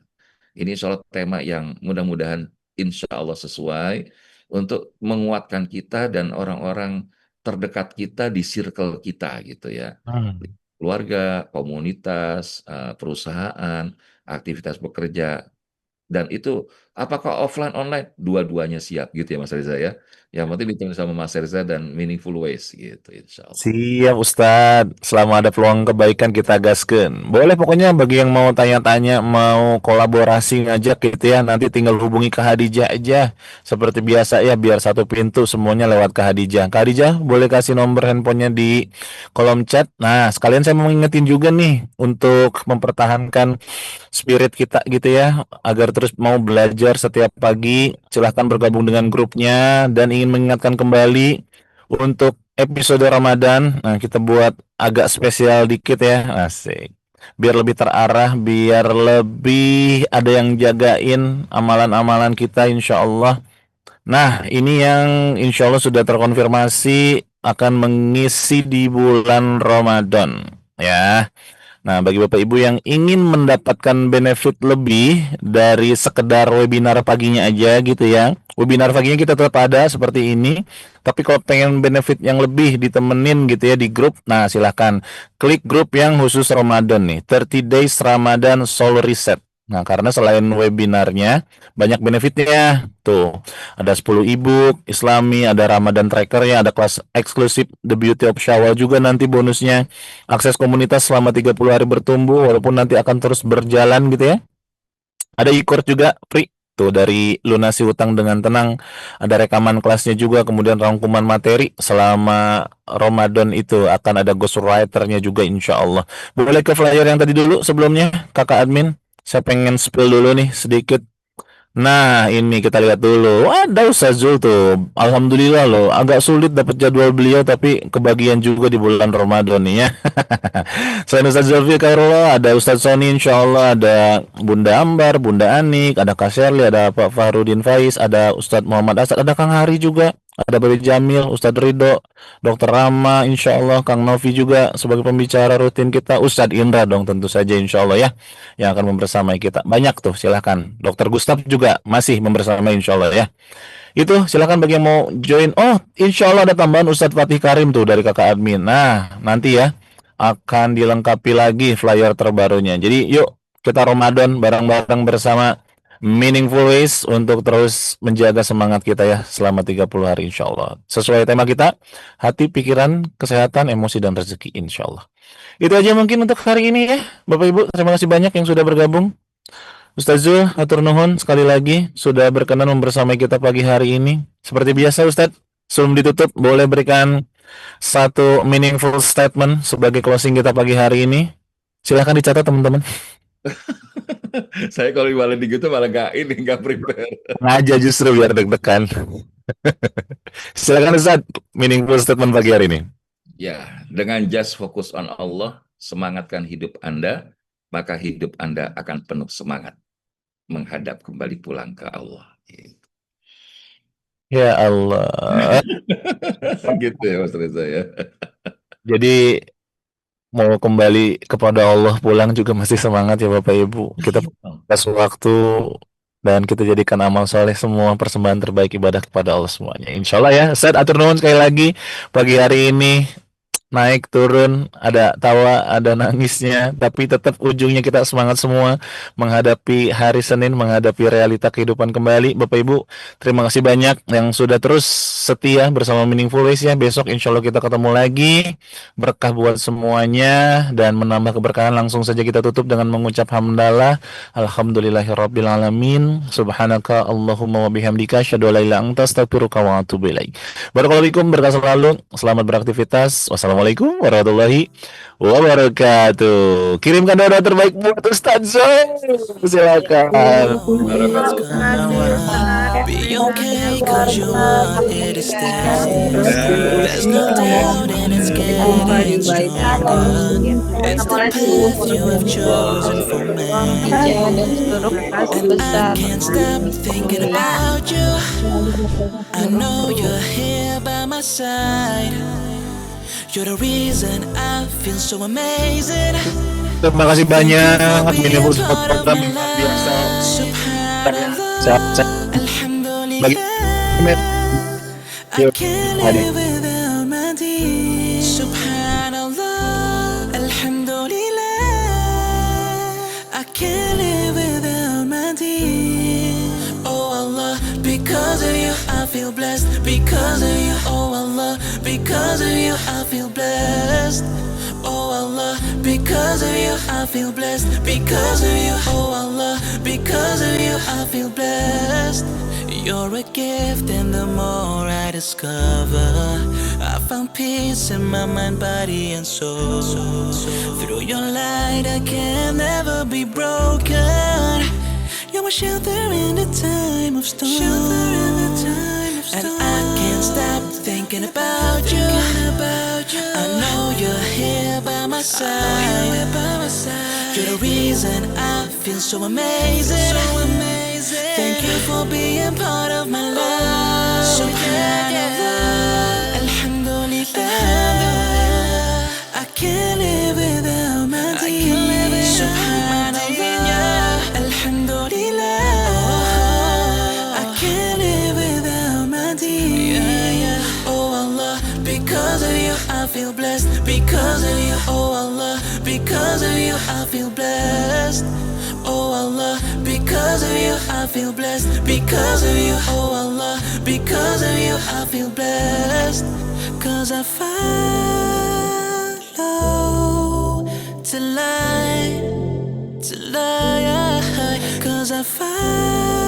ini soal tema yang mudah-mudahan insya Allah sesuai untuk menguatkan kita dan orang-orang terdekat kita di circle kita gitu ya. Hmm. Keluarga, komunitas, perusahaan, aktivitas bekerja. Dan itu apakah offline online? Dua-duanya siap gitu ya Mas Reza ya. Yang penting ditemani sama Mas Reza dan Meaningful Ways gitu insya Allah. Siap Ustadz, selama ada peluang kebaikan kita gaskan. Boleh pokoknya bagi yang mau tanya-tanya, mau kolaborasi ngajak gitu ya, nanti tinggal hubungi Kak Hadijah aja. Seperti biasa ya, biar satu pintu semuanya lewat Kak Hadijah. Kak Hadijah boleh kasih nomor handphonenya di kolom chat. Nah, sekalian saya mau ngingetin juga nih untuk mempertahankan spirit kita gitu ya, agar terus mau belajar setiap pagi. Silahkan bergabung dengan grupnya dan ingin mengingatkan kembali untuk episode Ramadan. Nah, kita buat agak spesial dikit ya, asik. Biar lebih terarah, biar lebih ada yang jagain amalan-amalan kita insya Allah. Nah, ini yang insya Allah sudah terkonfirmasi akan mengisi di bulan Ramadan ya. Nah, bagi Bapak Ibu yang ingin mendapatkan benefit lebih dari sekedar webinar paginya aja gitu ya. Webinar paginya kita tetap ada seperti ini. Tapi kalau pengen benefit yang lebih ditemenin gitu ya di grup, nah silahkan klik grup yang khusus Ramadan nih. 30 Days Ramadan Soul Reset. Nah, karena selain webinarnya banyak benefitnya. Tuh, ada 10 ebook Islami, ada Ramadan trackernya, ada kelas eksklusif The Beauty of Syawal juga nanti bonusnya. Akses komunitas selama 30 hari bertumbuh walaupun nanti akan terus berjalan gitu ya. Ada e-course juga free tuh dari lunasi utang dengan tenang. Ada rekaman kelasnya juga, kemudian rangkuman materi selama Ramadan itu akan ada ghostwriternya juga insya Allah. Boleh ke flyer yang tadi dulu sebelumnya, Kakak admin. Saya pengen spill dulu nih sedikit. Nah, ini kita lihat dulu. Ada Ustaz Zul tuh. Alhamdulillah loh. Agak sulit dapat jadwal beliau tapi kebagian juga di bulan Ramadan nih ya. Selain Ustaz Zulfi Khairullah, ada Ustaz Sony insya Allah, ada Bunda Ambar, Bunda Anik, ada Kak Sherly, ada Pak Fahrudin Faiz, ada Ustadz Muhammad Asad, ada Kang Hari juga, ada Babi Jamil, Ustadz Ridho, Dokter Rama, insya Allah, Kang Novi juga sebagai pembicara rutin kita, Ustadz Indra dong tentu saja insya Allah ya, yang akan membersamai kita. Banyak tuh, silahkan. Dokter Gustaf juga masih membersamai insya Allah ya. Itu silahkan bagi yang mau join. Oh, insya Allah ada tambahan Ustadz Fatih Karim tuh dari kakak admin. Nah, nanti ya akan dilengkapi lagi flyer terbarunya. Jadi yuk kita Ramadan bareng-bareng bersama Meaningful Ways untuk terus menjaga semangat kita ya selama 30 hari insya Allah. Sesuai tema kita, hati, pikiran, kesehatan, emosi, dan rezeki insya Allah. Itu aja mungkin untuk hari ini ya. Bapak Ibu, terima kasih banyak yang sudah bergabung. Ustazul, atur nuhun sekali lagi sudah berkenan membersamai kita pagi hari ini. Seperti biasa Ustadz, sebelum ditutup boleh berikan satu meaningful statement sebagai closing kita pagi hari ini. Silahkan dicatat teman-teman. Saya kalau malah gitu malah nggak prepare. Aja justru biar deg-degan. Silakan Ustadz, meaningful statement pagi hari ini. Ya, dengan just focus on Allah, semangatkan hidup Anda, maka hidup Anda akan penuh semangat menghadap kembali pulang ke Allah. Ya Allah. Gitu ya Mas Reza ya. Jadi mau kembali kepada Allah pulang juga masih semangat ya Bapak Ibu. Kita kasih waktu dan kita jadikan amal soleh semua persembahan terbaik ibadah kepada Allah semuanya. Insya Allah ya. Ustadz atur nuhun sekali lagi pagi hari ini. Naik turun, ada tawa, ada nangisnya, tapi tetap ujungnya kita semangat semua menghadapi hari Senin, menghadapi realita kehidupan kembali. Bapak Ibu, terima kasih banyak yang sudah terus setia bersama Meaningful Ways ya. Besok insya Allah kita ketemu lagi. Berkah buat semuanya dan menambah keberkahan. Langsung saja kita tutup dengan mengucap hamdalah. Alhamdulillahirabbil alamin. Subhanaka Allahumma wa bihamdika asyhadu an la ilaha illa anta astaghfiruka wa atubu ilaik. Barakallahu fikum, berkah selalu. Selamat beraktivitas. Wassalamualaikum warahmatullahi wabarakatuh. Kirimkan doa terbaik buat Ustaz Zul. Silakan. Be okay, cause you are here to stay. There's no doubt and it's getting stronger. It's the path you have chosen for me. And I can't stop thinking about you. I know you're here by my side. You're the reason I feel so amazing. Terima kasih banyak admin buat program yang biasa. Bagi I can't live without my dear. Subhanallah, Alhamdulillah. I can't live without my dear. Oh Allah, because of you I feel blessed. Because of you, oh Allah, because of you I feel blessed. Oh Allah, because of you I feel blessed. Because of you, oh Allah, because of you I feel blessed. You're a gift and the more I discover, I found peace in my mind, body and soul. Through your light I can never be broken. You're my shelter in the time of storm. And I can't stop thinking about you. I know you're here by my side. You're the reason I feel so amazing. Thank you for being part of my life. Subhanallah, Alhamdulillah. I can't live without my dear. Subhanallah, Alhamdulillah. I can't live without my dear. Oh Allah, because because of you I feel blessed. Because of you, oh Allah, because of you I feel blessed. Oh Allah, because of you I feel blessed. Because of you, oh Allah, because of you I feel blessed. Cause I follow till I, cause I follow